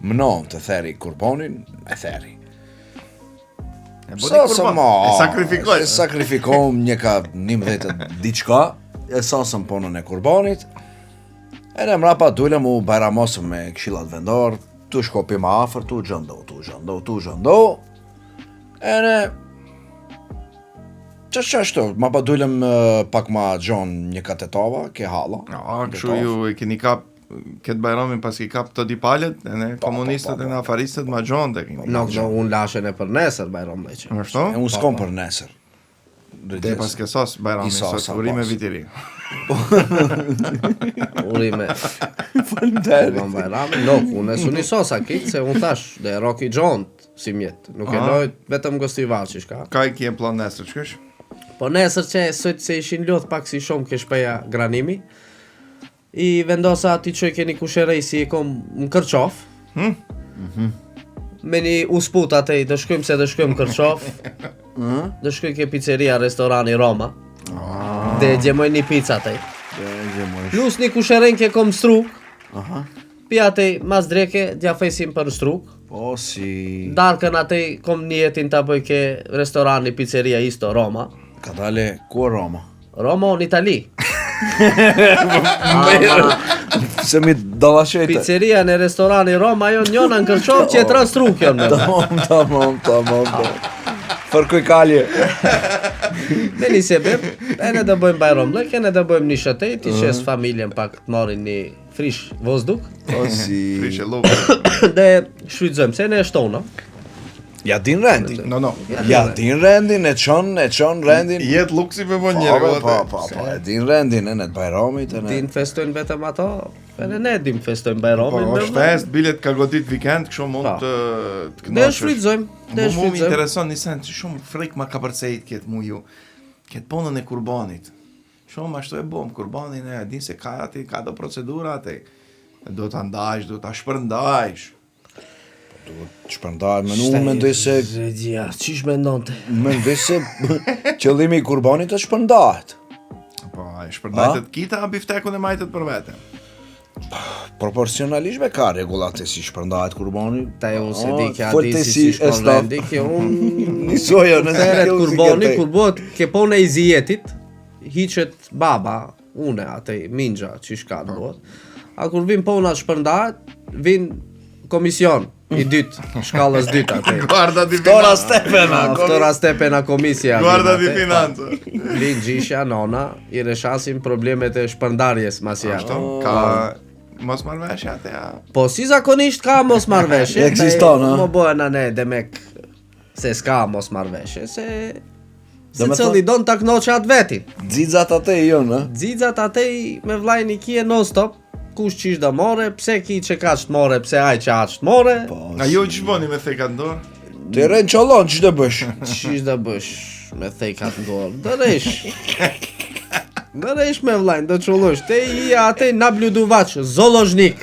Mnon të theri kurbonin, e theri. E sakrifikoj. E sakrifikojmë një ka 11 diçka, e sasëm punën e kurbanit. E ne mrapa dullem u bajramosëm me këshillat vendor, tu shkopi ma afër, tu gjëndo. E ne Qashtu, ma pa dullem pak ma gjon një katetova, ke hala. Kështu ju e keni kap këtë bajramin pas ki kap të dipalet, e ne komunistët e në afaristët ma gjonë të keni. Nuk do unë lashen e për nesër bajrom leqe. Ashtu? E unë s'kom për nesër. Dhe pas ke sos bajramin, I sos, sot urime pas. vitiri. Urime. Bon bajramin, nuk, unë e suni sosa kitë, se unë thash, dhe roki gjonët si mjetë. Nuk e lojt vetëm gostivar që shka. Ka i kje plan nesër, qësh? Po nesër që sot se ishin lodh pak si shumë ke shpeja granimi, I vendosa ti çoj keni kusherej si e kom në Kërçov. Me një usput atej, do shkojmë Kërçov. Do shkoj ke pizzeria, restorani Roma. Dhe gjemoj një pizza atej. Plus një kusherej ke kom struk. Pi atej mas dreke, dja fesim për struk. Po si... Darkën atej kom një jetin të bëj ke restorani, pizzeria isto Roma. Ka dale, ku e Roma? Roma në Itali. Se mi dalashete. Pizzeria në restorani Roma jo njona në Kërçov që e transtruk jo në. Tamam. Fërkuj kalje. Me një sebeb, e ne do bëjmë bajrom lek, e ne do bëjmë një shëtej, ti qes familjen pak të morin një frish vozduk. Po si... Prishe lukë. Dhe shfrytëzojmë, se ne e shtona. Ja din rendin. No. Ja din rendin, e çon rendin. Jetë luksi me bo njeri. Po, e din rendin, e në të bajromit. Din festojnë vetëm ato, e ne dim festojnë bajromin. Po, është fest, bilet ka godit weekend, kështu mund të kënaqesh. Ne shfrytëzojmë. Mu më intereson një sen që shumë frik ma ka përcejt këtë mu ju. Këtë ponën e kurbanit. Shumë ashtu e bom, kurbanin e din se ka ati, ka do procedura ati. Do të ndajsh, do të shpërndajsh. Do të shpërndajsh, unë mendoj se... Regjia, qish mendonte? Mendoj se qëllimi i kurbanit të shpërndahet. Po, e shpërndajtet kita, a biftekun e majtet për vete? Proporcionalisht me ka regulate si shpërndahet kurbani. Ta e unë se di kja di si shkon rendi, ke unë... Nisoja në Teret kurbani, kur bëhet ke pone i zijetit, hiqet baba, une, atej, minxha, që shka të bëhet. A kur vin pona shpërndahet, vin komision i dytë, shkallës dytë atej. Guarda di Ftora stepena. Ftora stepena komisja. Guarda di finanza. Vin gjishja, nona, i reshasim problemet e shpërndarjes masja. Ka mos marrveshje atë ja. Po si zakonisht ka mos marrveshje. Ekziston, Mo bëhen ane demek se s'ka mos marrveshje, se cëlli don ta knoqe atë vetin. Xixat atë jon, ha? Xixat atë me vllajin i kije non stop. Kush qish da more, pse ki që ka që more, pse aj që aq të more. A ju që bëni me thekat ndorë? Të rejnë qollon, që të bësh? Qish da bësh me thekat ndorë? Dëresh me vllajnë, do qullosh. Te i ate nablu duvaç, zoolozhnik.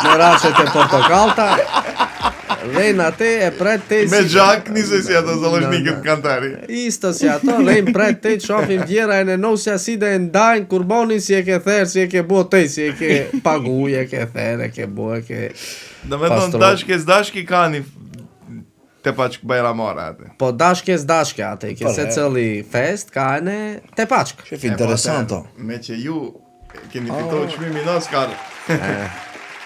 Me raqet e portokalta. Rejnë ate e pret te... Me gjak nise si ato zoolozhnikët kantari. Isto si ato, rejnë pret te të shofin vjera e në nosja si dhe ndajnë kurbanin si e ke therë, si e ke bo te, si e ke pagu, e ke therë, e ke bo, e ke... Do me thonë dashke ka një te pachk bajramore atë. Po dashke atë, ke se cëlli fest ka në te pachk. Shef interesanto. Me që ju keni fitohë çmimin Oscar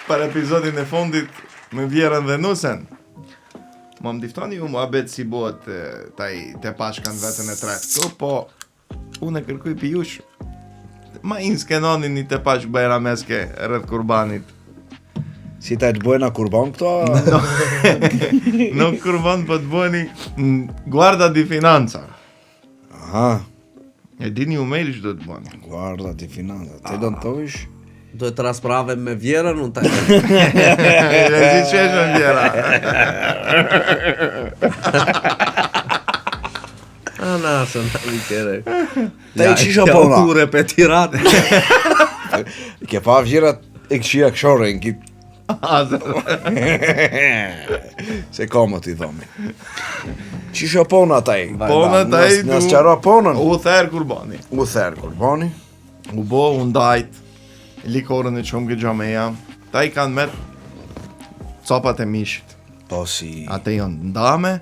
për episodin e fundit me Vjerën dhe Nusen. Më diftoni ju mua bet si bëhet taj te pashkan vetën e tretë. Po unë e kërkuj për jush ma inskenoni një te pashk bajrameske rreth kurbanit. Si ta të bëjna kurban këto? Nuk kurban, po të bëni guarda di finanza. Aha. E dini u mail që do të bëni. Guarda di finanza. Te do në të vish? Do të rasprave me Vjerën, unë ta... E zi qesh me Vjera. Anasën, i kere. Te i qisha pona. Ja u repetirat. Ke pa Vjerat e këshia këshore në kip. Se komët i dhomi. Qisha pona taj? Pona taj Nas qara ponën? U therë kurbani. U therë kurbani. U bo, u ndajt. Likorën e qumë gëgjameja. Ta i kanë merë copat e mishit. Po si... Ate janë ndame.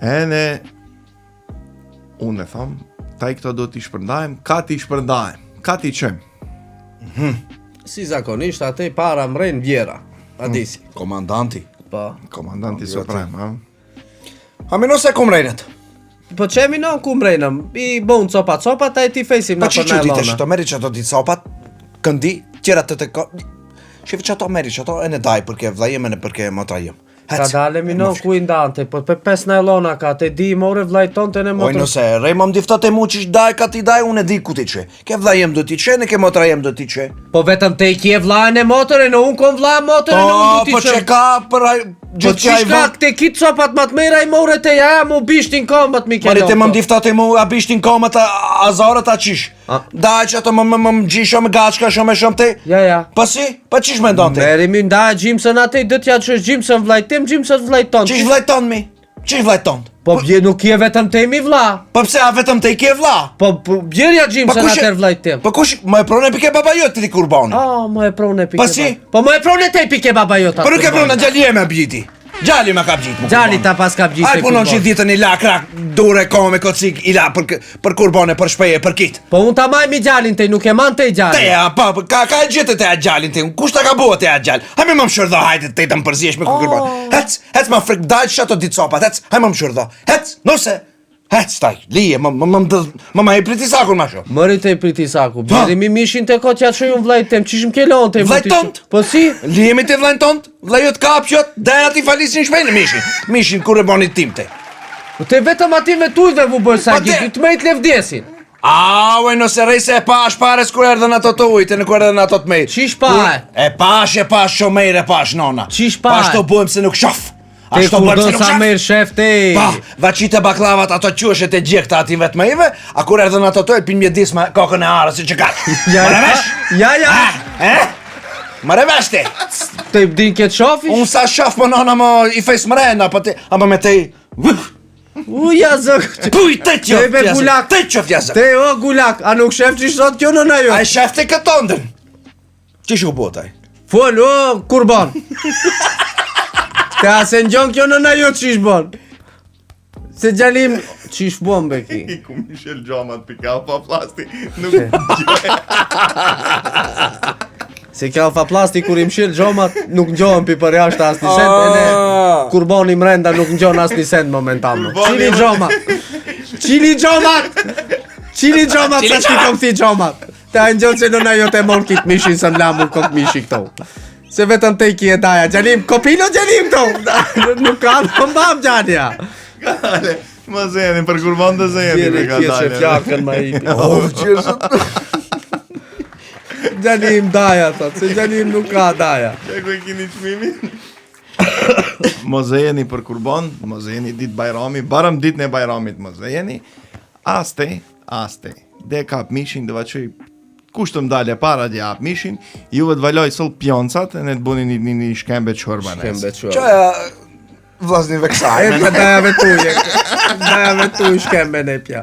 E ne... Unë e thamë, ta i këto do t'i shpërndajmë, ka t'i shpërndajmë, ka t'i qëmë. Si zakonisht, atë para mrejnë Vjera. A disi. Komandanti. Po. Komandanti suprem, ha? Hamino se komrejnët. Po qemi no ku mrejnëm, i bon copa, ta i ti fejsim Pa në që për që dite nailona. që të meri që të ditë sopat, këndi, qera të të ko... Shif që to meri që to e në daj përke vlajem e në përke motra jem. Ka dalemi no ku i ndante, po pe 5 nailona ka, te di more vlaj ton të në Oj motor. nëse, rej më mdiftat e mu që ish daj ka ti daj, unë e di ku ti që. Ke vlajem do ti që, në ke motra jem do ti që. Po vetëm te i kje vlajnë e motore, në unë kon vlajnë motore, në unë du Po ti që që. ka për Po gjithë që a i qishka vë... këte kitë copat mat mera i more te ja, mu bishtin kombat mi Pari keno. te më mdiftat e mu a bishtin komat a azarët a qish. Daj që ato më gjisho me gachka shumë e shumë ti. Ja. Pasi? Pa qish me ndonë ti? Merimi nda gjimësën atej, dë t'ja që është gjimësën vlajtim, gjimësën vlajton. Qish vlajton mi? Qish vlajton? Po bje nuk je vetëm te mi vla. Po pse a vetëm te i kje vla? Po bjerja gjimësën atër vlajtim. Po kush, më e prone pike baba jot ti kurbani? Më e prone pike Pasi? Po më e prone te pike baba jot. Po nuk e prone gjali me bjiti. Gjali me ka bjit. Gjali ta pas ka bjit. Ai punon që ditën i la krak, dure kome kocik i la për kurbane, për shpeje, për kit. Po unë ta maj mi gjalin te, nuk e man te i gjali. Te, ka e gjithë te a gjallin te, kush ta ka bua te a gjall? Hajme më shërdo, hajde te të më përziesh me kurbane. Hec ma frik dajt që ato ditë sopat, hajme më shërdo. Hec, nuse. Hec, taj, lije, më e priti sakun ma sho. Mëri te i priti saku, bjerimi mishin te kotja që ju vlajtem, qishim ke lon te. Vlajtont? Po si? Lijemi te vlajtont, vlajot kapqot, dera ti falisin shpejnë mishin. Mishin kur e bonit tim te. Te vetëm ative tujve vu bërë sa gjithi, të mejt levdesin. Ue, nëse rejse e pash pares kur erdhen ato të ujtë, në kur erdhen ato të mejt. Qish pa e? E pash shumejr e pash nona. Qish pa? Ashto bëjmë se nuk shof. Te furdon sa merë shef te. Pa, vaqite baklavat ato qushet e gjekta ati vetë mejve, a kur erdhen ato të pin mjedis me kokën e arës që ka. Mare vesh? Ja. Mare vesh te. Te din këtë shofi? Unë sa shof më nona më i fejs mrena, ama me te i... Uja zëk. Puj, te qof jazëk. Te qof jazëk. Te o gulak, a nuk shef që shtot kjo në jo? A i shef te këtondën. Qish u botaj? Fol, o kurban. Te ase në gjon kjo në jo qish bon. Se gjalim, qish bon be ki. I ku Michel Gjomat pika alfa plasti, nuk gjoj. Se kjo alfa plasti kur i mshil gjomat, nuk njohën pi për jashtë as një sent, e ne kurboni mrenda nuk njohën as një sent momentalno. Qili gjomat! Qili gjomat! Qili gjomat sa shti kom thi gjomat! Te a njohën se në jo te mor kit mishin së mlamur kok mishi këto. Se vetëm te i kje daja, gjalim, kopino gjalim to! Nuk ka në mbam gjalja! Gale, ma zeni, për kurban të zeni me ka Kje dalje. fjakën ma i Gjalim daja, thot, se gjalim nuk ka daja. Që ku e kini qmimin? Mozejeni për kurban, mozejeni dit bajrami, barëm dit në bajramit mozejeni, aste, dhe kap mishin, dhe vaqoj kusht të mdale para dhe ap mishin, juve të valoj sëll pjoncat, e ne të buni një shkembe qërba nes. Qoja vlazni veksaj. Dajave tu shkembe ne pja.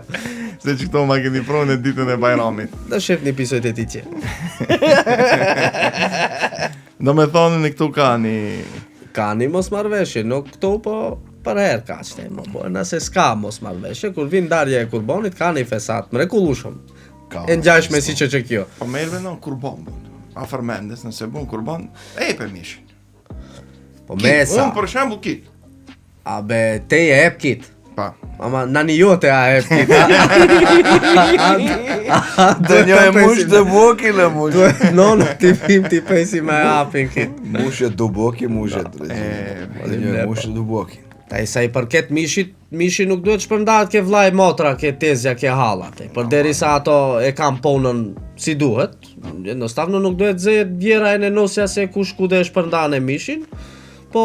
Se që këto ma keni pronë e ditën e bajramit. Do shef një pisojt e ti që. Do me thonë në këtu ka një... Ka një mos marveshje, nuk këtu po për herë ka qëte më po. Nëse s'ka mos marveshje, kur vin darje e kurbonit, ka një fesat mrekullushëm. E njashme si që kjo. Po me irve në kurban bun. A fërmendes nëse bun kurban, e për mishin. Po me sa. Unë për shembull kit. A be, te e ep kit. Pa. Ama nani jote a ep kit. Dhe një e mush dhe boki le mush. Non, ti vim ti pesi me apin kit. Mushet du boki, mushet. Dhe një e mush dhe du boki. Ta i sa i përket mishit, mishi nuk duhet shpërndat ke vlaj motra, ke tezja, ke halat. Për deri sa ato e kam ponën si duhet, jednostavno nuk duhet zëjet djera e në nosja se kush ku dhe shpërndane mishin, po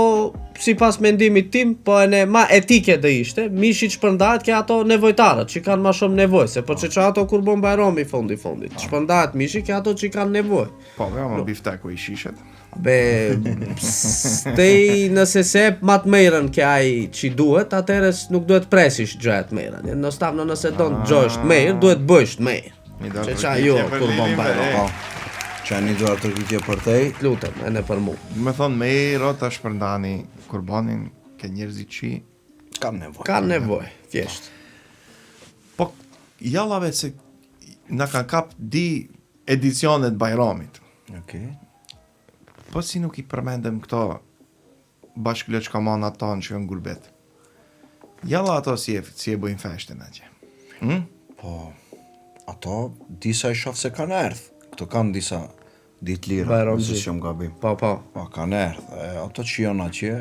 si pas mendimit tim, po e ne ma etike dhe ishte, mishit shpërndat ke ato nevojtarët, që kanë ma shumë nevoj, se po që ato kur bon bajromi fundit, shpërndat mishi ke ato që kanë nevoj. Po, më bifteku i shishet. Be, stej nëse se mat mejrën ke aj që duhet, atërës nuk duhet presish gjojët mejrën. Jednostavno nëse do në gjojësht mejrë, duhet bëjsht mejrë. Që qa jo, kur bon bajro. Qa një duar të rritje për tej? Lutem, e ne për mu. Me thonë mejro të shpërndani kurbanin ke njerëzit që... Kam nevoj. Ka nevoj, thjesht. Po, jallave se na kanë kap di edicionet bajramit. Okej. Po si nuk i përmendem këto bashkëlloqkamanat tanë që janë gurbet. Jalla ato si e bojnë feshtën atje. Po, ato disa i shof se kanë erdh. Këto kanë disa ditë lira. Bajramzi. Nëse që më gabim. Po. Po, kanë erdh. Ato që janë atje,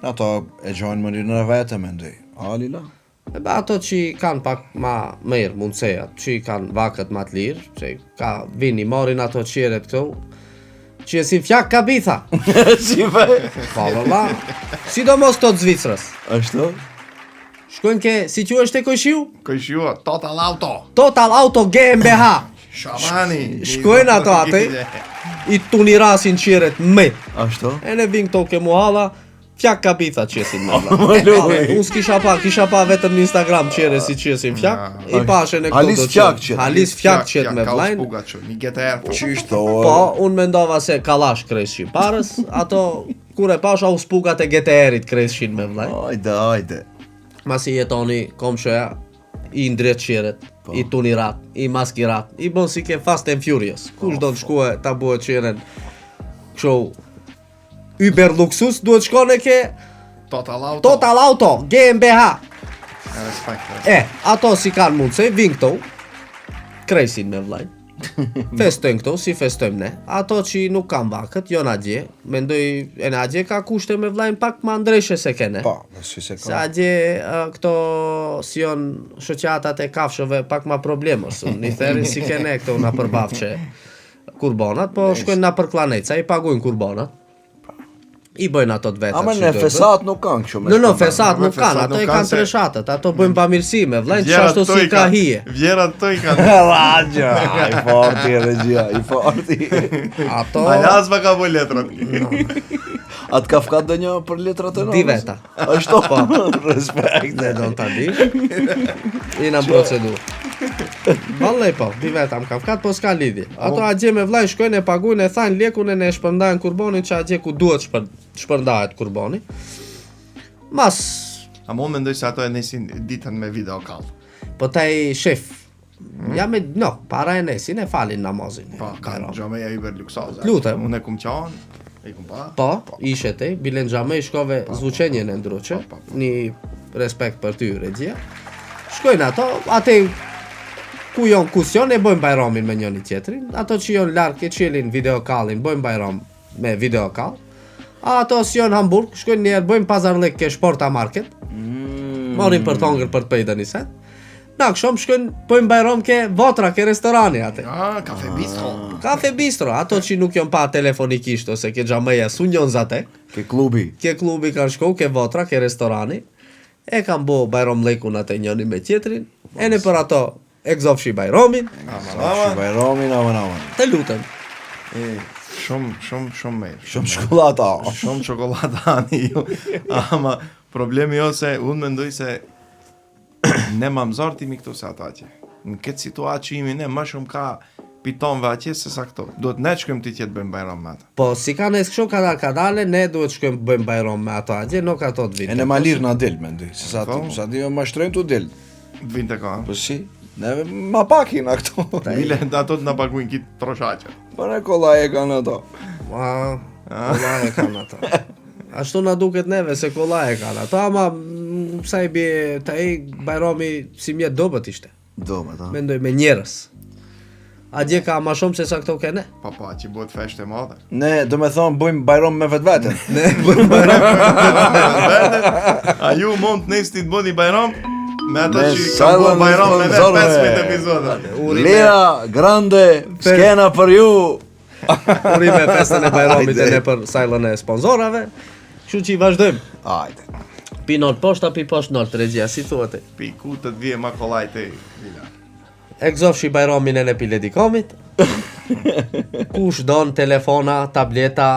ato e gjojnë më në vete me ndoj. A, Lila? E ba ato që kanë pak ma mirë mundësejat, që kanë vakët ma të lirë, që ka vini, morin ato qeret këto, që e si fjak ka bitha. Si ve? Pa, sidomos të Zvicrës. Ashtu? Shkojnë ke, si që është e kojshiu? Kojshiu, Total Auto. Total Auto GmbH. Shamani. Shkojnë ato atë, i tunirasin qiret me. Ashtu? E ne vin këto ke muhala, fjak kapitha qesin me vla. Unë kisha pa vetëm në Instagram qere si qesin fjak, i pashen e këto Halis fjak qet. Halis fjak qet me vlajnë. Një GTR. Qishto? Po, unë mendova se kalash kreshin parës, ato kur e pasha u spugat e GTR-it kreshin me vlajnë. Ajde. Masi jetoni komshoja, i ndret qiret, i tunirat, i maskirat, i bon si ke Fast and Furious. Kush do të shkue ta buhet qiren kështu Uber luksus, duhet shkone ke Total Auto GmbH. Respekt. Ato si kanë mundëse, vin këto, kresin me vlajnë. Festojnë këto, si festojmë ne. Ato që nuk kanë vakët, jo na dje. Mendoj, e na dje ka kushte me vlajnë pak ma ndreshe se kene. Pa, si se Se ka. a dje këto si janë shoqatat e kafshëve pak ma problemës. Një therin si kene këto na përbafqe kurbanat, po shkojnë na për klanejca, i pagujnë kurbanat. I bëjnë ato të vetat. Ama në fesat nuk kanë kështu me. No, fesat nuk kanë, ato i kanë treshatët, ato bëjnë pamirësime, vlajnë që ashtu si ka hije. Vjerat të i kanë. Raja, i forti regjia, i forti. Ato Alas pa ka po letrat. Atë ka fkat dhe një për letrat e nëmës? di veta. Ashtu pa, respekt. Ne do në të dish. I në procedur. Vallej po, di veta më kafkat, po s'ka lidhje. Ato a gje me vlajnë shkojnë e pagujnë e thajnë lekun e ne shpërndajnë kurbonin që a gje ku duhet shpërndajet kurboni. Mas, A më mendoj se ato e nesin ditën me video call. po taj shef, ja me, no, para e nesin e falin namazin. Pa, kanë gjameja Uber luksoza. Lutem. Unë e kum qanë, e kum pa. Po, ishe te, bilen xhamej shkove zvuqenjen e ndruqe, një respekt për ty, regjia. Shkojnë ato, ate ku jon kusion e bëjmë bajramin me njëri tjetrin, ato që jon larg e qelin video callin, bëjmë bajram me video call. Ato që jon Hamburg, shkojnë njerë, bëjmë pazarlek ke Shporta Market, morin për tongër për të pejda një set. Na këshom shkojnë, bëjmë bajram ke Votra, ke restorani ate. Kafe bistro. Kafe bistro, ato që nuk jon pa telefonikisht ose ke xhameja su njon zate. Ke klubi. Ke klubi kanë shku, ke Votra, ke restorani. E kanë bo bajram lekun atë njëni me tjetrin. E në për ato egzofshi bajramin. Shi bajromin, aman. Të lutem. Shumë mirë. Shumë shkollata. Shumë çokoladë ani ju. Ama problemi jo se unë mendoj se ne ma mëzartimi këto se ata që. Në këtë situatë që imi ne më shumë ka pitonve atje se sa këto. Duhet ne shkojmë ti qëtë bëjmë bajram me ata. Po, si ka në kështu kadale, ne duhet shkojmë bëjmë bajram me ato atje, nuk ato të vitë. E në malir na del, mendoj. Se sa ti ma shtrojnë tu del. Vinte ka. Po si? Neve ma pakin a këto. Bile ato të na paguin kitë troshaqe. Po ne kolla e kanë ato. Kolla e kanë ato. Ashtu na duket neve se kolla e kanë ato, ama sa i bie taj bajrami si mjet dobët ishte. Dobët, ha. Mendoj me njerës. A dje ka ma shumë se sa këto kene? Pa, që bëhet fesht e madhe. Ne, do me thonë, bëjmë bajrom me vetë vetën. Ne bëjmë bajram. A ju mund të nesë ti të bëni bajram? Me ata Me që ka Silent bëhet bajram me ne sponsorëve. 15 epizoda. Lea, grande, skena për ju. Uri me festën e bajramit e Ajde. ne për sajlën e sponsorave. Kështu që i vazhdojmë. Ajde. Pi nol poshta, pi poshtë nol, regjia, si thuate. Pi ku të të vje ma kollaj te. Vila. Egzofshi bajramin e në piledikomit. Kush don telefona, tableta,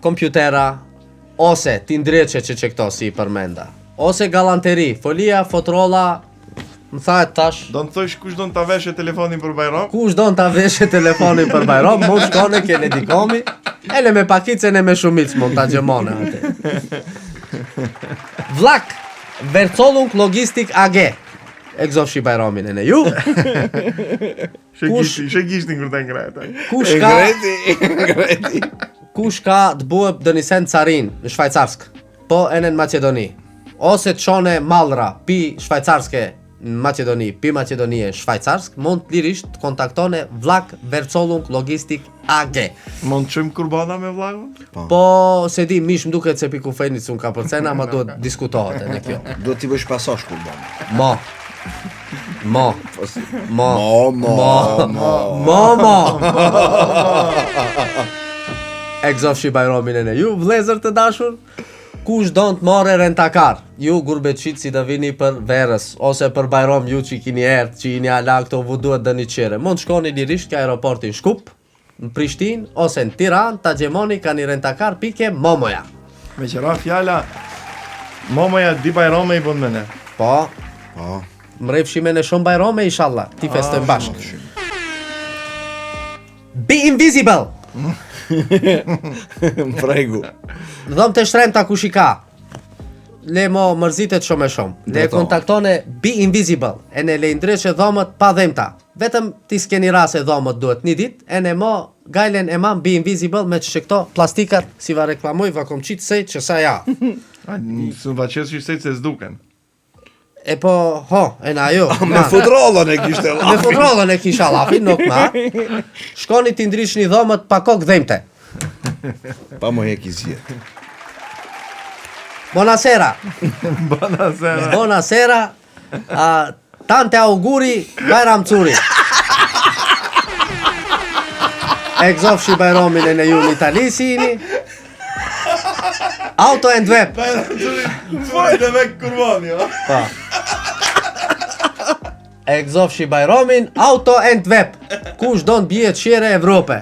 kompjutera, ose ti ndreqe që këto si i përmenda. Ose galanteri, folia, fotrolla, më thahet tash, Do në thosh kush do në ta veshe telefonin për bajram? kush don ta veshe telefonin për bajram, mund shkone ke Ledikomi, ele me pakicën e me shumic mund ta gjemone atë. Vlak, Vercolung Logistik AG. Egzofshi bajramin e në ju. Shegishtin kur të ngrejta. Kush ka të buhet dënisen carin në Shvajcarsk, po e në Macedoni, ose të shone mallra pi Shvajcarske në Macedoni, pi Macedonie Shvajcarsk, mund lirisht të kontaktone Vlak Vercolung Logistik AG. Mund të qëjmë kurbana me vlagun? Po, se di, mish më duket se pi kufejnit sun ka përcena, ma duhet diskutohet e në kjo. Do t'i bësh pasosh kurban. Mo. Egzofshi bajramin e në ju, vlezër të dashur. kush don të marrë rentakar? Ju gurbeçit si të vini për verës ose për Bajram ju që kini erdhë, që jini ala këto vu duhet dëni qere. Mund shkoni lirisht ka aeroportin Shkup, në Prishtinë ose në Tiranë, ta gjemoni ka një rentakar pike Momoja. Me qëra fjalla, Momoja di Bajrame i bën me ne. Po. Mrefshime në shumë Bajrame inshallah, ti festojmë bashkë. Be invisible. Pregu. Dhëm të shtremta kush i ka. Le mo mërzitet shumë e shumë. Dhe kontaktone Be Invisible. E ne le ndreqe dhomët pa dhemta. Vetëm ti s'keni rase dhomët duhet një dit. E ne mo gajlen e mam Be Invisible me që këto plastikat si va reklamoj va kom qitë sejt që sa ja. Së va qesë që sejt se s'duken. E po, e na jo. Me futrollën e kishte Me futrollën e kisha lapin, nuk ma. Shkoni ti ndrish një dhomët pa kokë dhemte. Pa më hek i zjet. Buonasera. Buonasera. Buonasera. Tante auguri Bajram Curi. Egzofshi Bajramin e në ju në Itali si jini. Auto and Web. Fojtë me kurvani, jo? Pa. Egzofshi Bajramin, Auto and Web. Kush do në bje qire Evrope.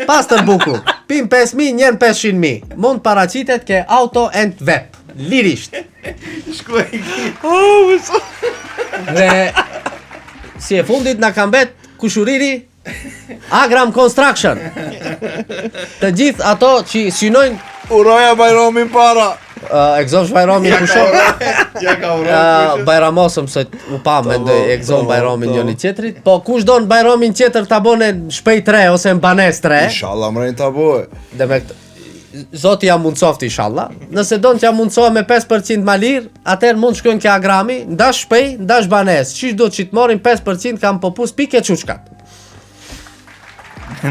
Pastër bukur. Pim 5.000, njën 500.000. Mund paracitet ke Auto and Web. Lirisht. Shkuaj ki. Dhe si e fundit na kam bet kushuriri Agram Construction. Të gjithë ato që synojnë Uroja Bajramin para. Egzofsh Bajramin kusho. Ja ka urojnë. Bajramosëm se u pa me ndoj egzon Bajramin njëni tjetrit. Po kush do në Bajramin tjetër të abone në shpejt 3 ose në banes 3. Inshallah mrejnë të bojë. Dhe me këtë Zoti ja mundsoft inshallah. Nëse do në t'ja mundsohet me 5% ma lirë, atër mund shkojnë kja agrami, ndash shpej, ndash banes. Qish do që të morin 5% kam popus pike qushkat.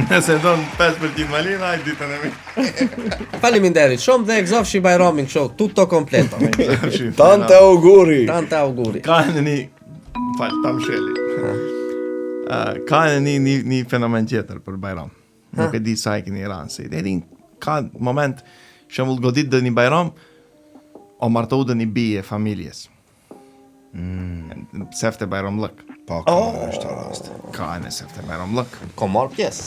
Nëse do në 5% malin, hajtë ditën e mi. Faleminderit shumë dhe egzofshi Bajramin kështu, tutto completo. Tante auguri. Tante auguri. Ka në një... Falë, tam sheli. Ka në një fenomen tjetër për Bajram. Nuk e di sa e kini ranë, se e din ka moment shembull godit dhe një Bajram o martohu dhe një bije familjes. Sefte Bajram lëk. Pa ka është rast. Ka në sefte Bajram lëk. Ko marrë pjesë.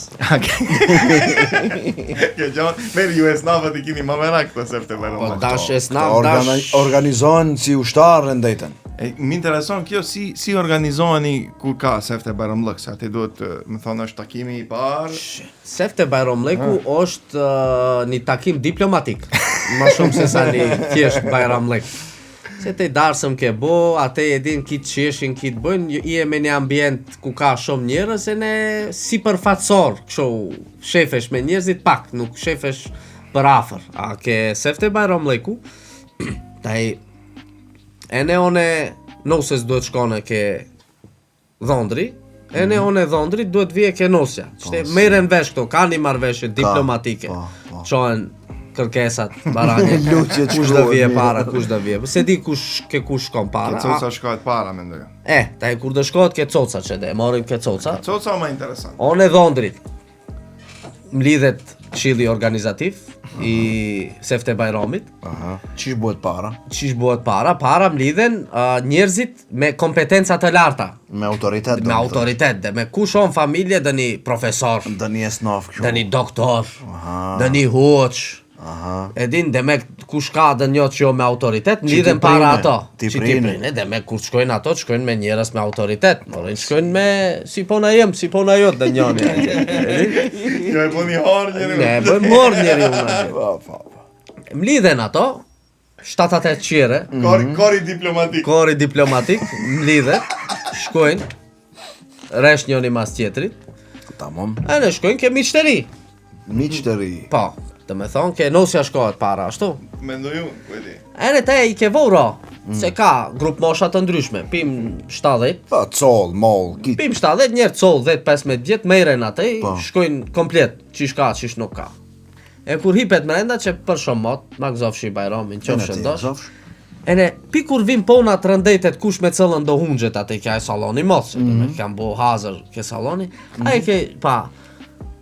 Kjo gjonë, merë ju esnafët i kini më merak të sefte Bajram Po lëk. dash esnaf, dash... Organizohen si ushtarë në ndajten. Më intereson kjo si organizoheni kur ka sefte Bajram lëk, se ati duhet, më thonë, është takimi i parë. Sefte Bajram lëku është një takim diplomatik. Ma shumë se sa një thjesht Bajram lëk. Se te darsëm ke bo, ate e din kitë qeshin, kitë bëjnë, i e me një ambient ku ka shumë njerës, e ne si përfatsor, kësho shefesh me njerëzit pak, nuk shefesh për afer. A ke sefte Bajram lëku, taj, e ne one, noses duhet shkone ke dhondri, e ne one dhondri duhet vje ke nosja. Qëte meren vesh këto, ka një marveshje diplomatike, qohen kërkesat, baranje, kush dhe vje para, kush dhe vje. Se di kush shkon para. Ke coca shkojt para, me ndoja. Taj kur dhe shkojt ke coca që dhe, morim ke coca. Coca më interesant. One dhondrit, mlidhet këshilli organizativ i sefte Bajramit. Qish bëhet para? Qish bëhet para? Para mlidhen njerëzit me kompetenca të larta. Me autoritet. Me autoritet, dhe me kush on familje dhe një profesor, Dhe një esnaf kjo. dhe një doktor, dhe një hoq. E din, dhe me kush ka dhe një që jo me autoritet, mlidhen para ato. Ti Që prine. dhe me kur shkojnë ato, shkojnë me njerës me autoritet. Morin shkojnë me si pona jem, si pona jot dhe njëni. Jo e po një harë njëri. Ne, bëjmë morë njeri unë. Mlidhen ato, 7-8 qire, Kori diplomatik. kori diplomatik, mlidhen, shkojnë, resh njëni mas tjetrit, Tamam. e ne shkojnë ke miqteri. Miqteri. Po, të me thonë ke nosja shkohet para, ashtu. Me ndoju, kujti. E ne te i ke vora, se ka grup mosha të ndryshme, pim 70, Pa, col, mol, kit. pim 70, njerë col 10-15 vjet, mejren atë, shkojnë komplet, qish ka, qish nuk ka. E kur hipet mrenda që për shumë mot, ma gëzofshi Bajramin, qofshë ndosh, e ne, pi kur vim pona të rëndetet kush me cëllën do hungjet atë i kja e saloni mot, se me kam bo hazër ke saloni, a i ke, pa,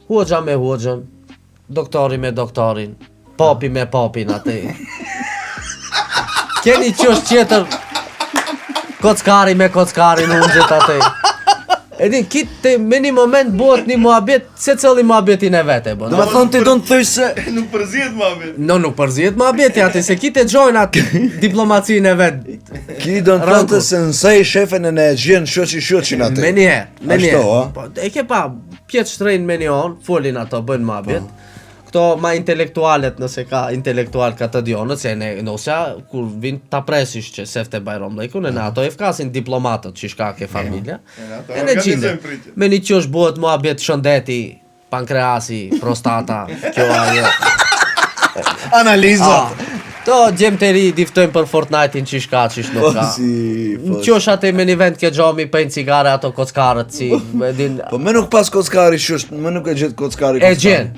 huogja me huogjën, doktori me doktorin, papi me papin atë. Keni qësh tjetër kockari me kockarin unxhet atë. Edin, kitë me një moment bëhet një muhabet, se cëlli muhabetin e vete, bë. Do me thonë ti do në thëj se... Nuk përzihet muhabet. Nuk përzihet muhabeti atë, se kitë e gjojnë atë diplomacinë e vetë. Ki do në thonë të se nësej shefen e ne gjenë shoqin atë. Me njëherë, me Ashtu, njëherë. Po, e ke pa, pjetë shtrejnë me një onë, folin ato, bëjnë muhabet. Këto ma intelektualet, nëse ka intelektual ka të dionët, se ne nosja, kur vinë ta presish që sefte Bajram Lejkun, e në ato e fkasin diplomatët që shka ke familja. E në gjinde, me një qësh bëhet muhabet shëndeti, pankreasi, prostata, kjo ajo. Analizat. To gjem të ri diftojnë për Fortnite-in që shka, që nuk ka. Në qosh atë me një vend ke gjomi pëjnë cigare ato kockarët si... Po me nuk pas kockari shusht, me nuk e gjithë kockari E gjen,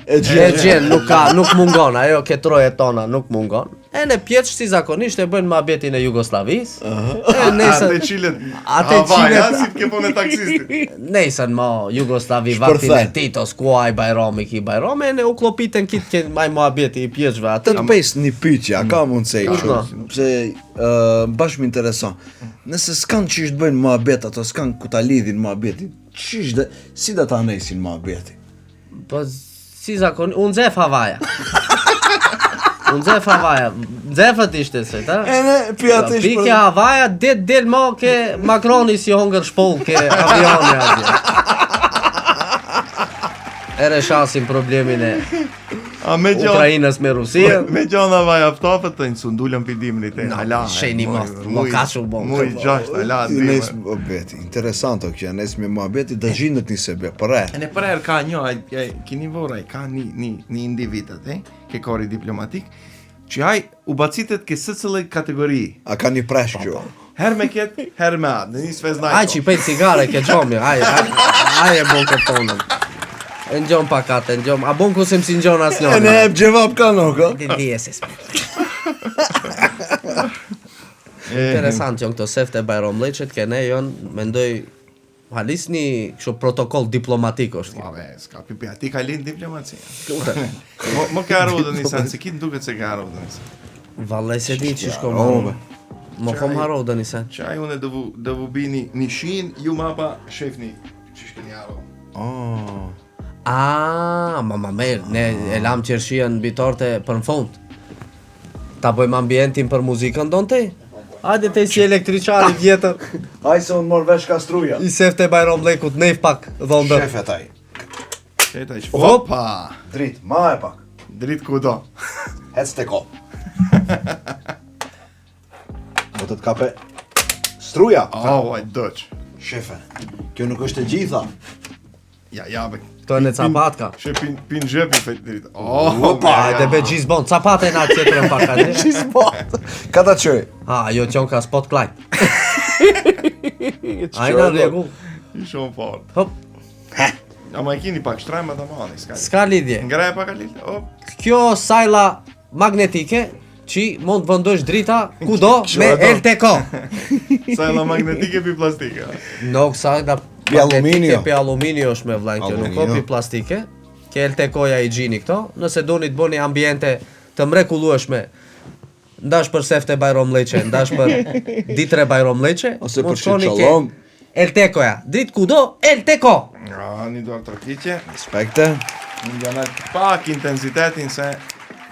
nuk mungon, ajo ke troje tona nuk mungon. E në pjeç si zakonisht e bëjnë muhabetin e Jugoslavis. Ate qilet Havaja, si të kepone taksistit. Nesën ma Jugoslavi vaktin e Titos, kuaj Bajrami ki Bajrami, e në u klopitën kitë ke maj muhabeti i pjeçve atë. Të pes një pyqja, ka mund se i shumë, pse bashkë më intereson. Nëse s'kan qish të bëjnë muhabet, ato s'kan ku ta lidhin muhabetin, qish dhe, si da ta nesin muhabetin? Po, si zakonisht, unë zef Havaja. Unë zef Havaja, zefët ishte se, ta? E ne, pjata ishte... Pike Havaja, del ma ke Macroni si hongër shpoll ke avioni atje. Ere shasin problemin e Ukrajinës me Rusia. Me gjona vaj aftafët të njësë ndullën pidimin të hala. Sheni më ka shumë bon. Muj gjasht, hala, dhime. Nes muhabeti, interesant o kja, nes me muhabeti dhe gjindët një sebe, përre. E në përher ka një, kini voraj, ka një individat, ke kori diplomatik, që aj u bacitet ke sëcëllë kategori. A ka një presh kjo? Her me ketë, her me atë, në një sveznaj. Aj që i pejt cigare ke gjomi, aj e bon këtë tonën. E në gjomë pakate, në gjomë, a bon ku se më si në gjonë asë njërë. E ne e gjevap ka nuk, o? Din dhjesis. Interesant që në këto sefte Bajram Lejqet, kene jonë, mendoj, halis një kështu protokoll diplomatik është. Vabbè, s'ka pipi, ati ka linë diplomacia. Më ka arrodë një sanë, se kitë duket se ka arrodë një sanë. Vallaj se di që shko më. Më kom arrodë një sanë. Qaj une dëvu bini një shinë, ju mapa shefni që shke një arrodë. Ma merë, ne e lam qërshien bitorte për në fund. Ta bëjmë ambientin për muzikën donë te? Hajde te si elektriçari vjetër. Hajde se unë mor vesh kastruja. I sefte Bajram Lejkut, nejf pak dhondër. Shefe taj. Qeta që... Opa! Drit, ma e pak. Drit ku do. Hec të ko. Do të t'kape struja. Oj, dëq. Shefe, kjo nuk është e gjitha. Ja, be. Këto e në capatka. Shë pin zhepi fejt drit. Opa! Hajde be gjizbon, capate e na tjetërën pak atë. Gjizbon. Ka ta qëj. Jo qon ka spotlight. Ajna regu. I shumë fort. Hop. Ama e kini pak shtrajma të mani, s'ka lidhje. Ngraja pak a lidhje, hop. Kjo sajla magnetike, që mund të vëndosh drita kudo me LTK. Sajla magnetike pi plastike. Nuk sajla pi aluminio. Pi aluminio është me vllajnë kjo, nuk ka pi plastike. Ke LTK-ja i gjini këto. Nëse doni të bëni ambiente të mrekullueshme, ndash për sefte Bajram Lejqe, ndash për ditre Bajram Lejqe, ose për shqallom. LTK-ja, dritë kudo, LTK! Një duar trokiqe. Respekte. Një gjanat pak intensitetin se...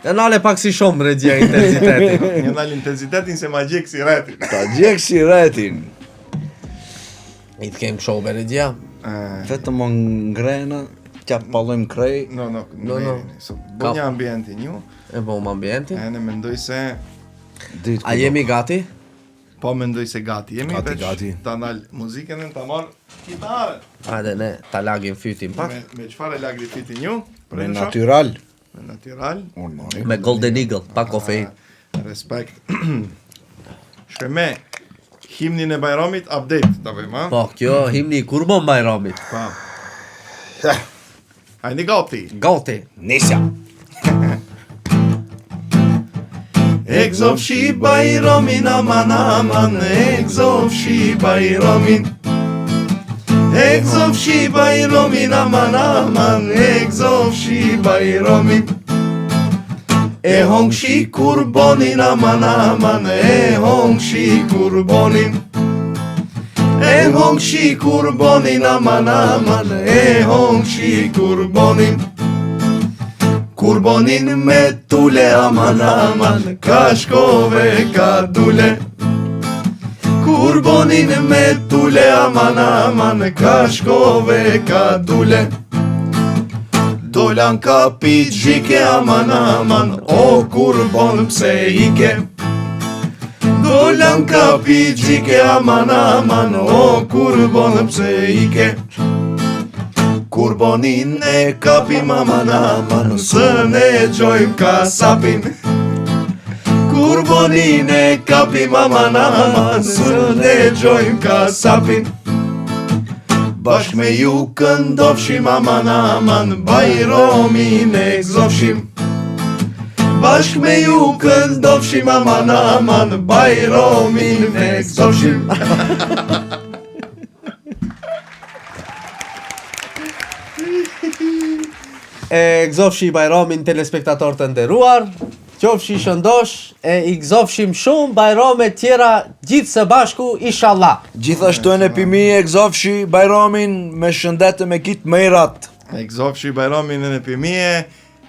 E nale pak si shumë regjia intensitetin. Një nale intensitetin se ma gjek si retin. Ta gjek si retin. I të kemë shobe regjia. Vetëm më ngrena, tja pallojmë krej. No. Bo një ambienti një. E bom ambienti. E në mendoj se... A jemi gati? Po mendoj se gati jemi. Gati. Ta nal muzikën e ta marr kitare. Hajde ne, ta lagim fytin pak. Me qëfar e lagri fytin ju? Me natural. Me natural. Me Golden Eagle, pa kofein. Respekt. Shkeme, himnin e Bajramit, update, ta bëjmë, ha? Po, kjo himni i Kurban Bajramit. Pa. Hajni gati. Gati. Nisja. Egzofshi Bajramin, aman aman, egzofshi Bajramin. Egzofshi Bajramin, aman aman, egzofshi Bajramin. E hongshi kurbonin aman aman, e hongshi kurbonin. E hongshi kurbonin aman aman, e hongshi kurbonin. Kurbonin me tule aman aman, ka shkove ka dule. Kurbonin me tule aman aman, ka shkove ka dule. Dolan ka pi gjike aman aman, o kurbon pse ike. Dolan ka pi gjike aman aman, o kurbon pse ike. Kurbonin e kapim aman aman, së ne gjojm kasapin. Kurbonin e kapim aman aman, së ne gjojm kasapin. Bashk me ju këndofshim aman aman, bajromin e gzofshim. Bashk me ju këndofshim aman aman, bajromin e gzofshim. E gzofshi bajramin telespektator të nderuar, qofshi shëndosh e i gzofshim shumë bajrame tjera gjithë së bashku, inshallah. Gjithashtu e në pimi e gzofshi bajramin me shëndete me kitë më i ratë. E gzofshi bajramin e në pimie,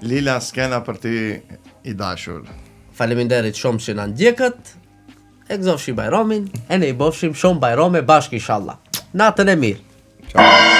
Lila skena për ti i dashur. Faleminderit shumë që na ndjekët. E gzofshi bajramin e ne i bofshim shumë bajrame bashkë, inshallah. Natën e mirë. Ciao.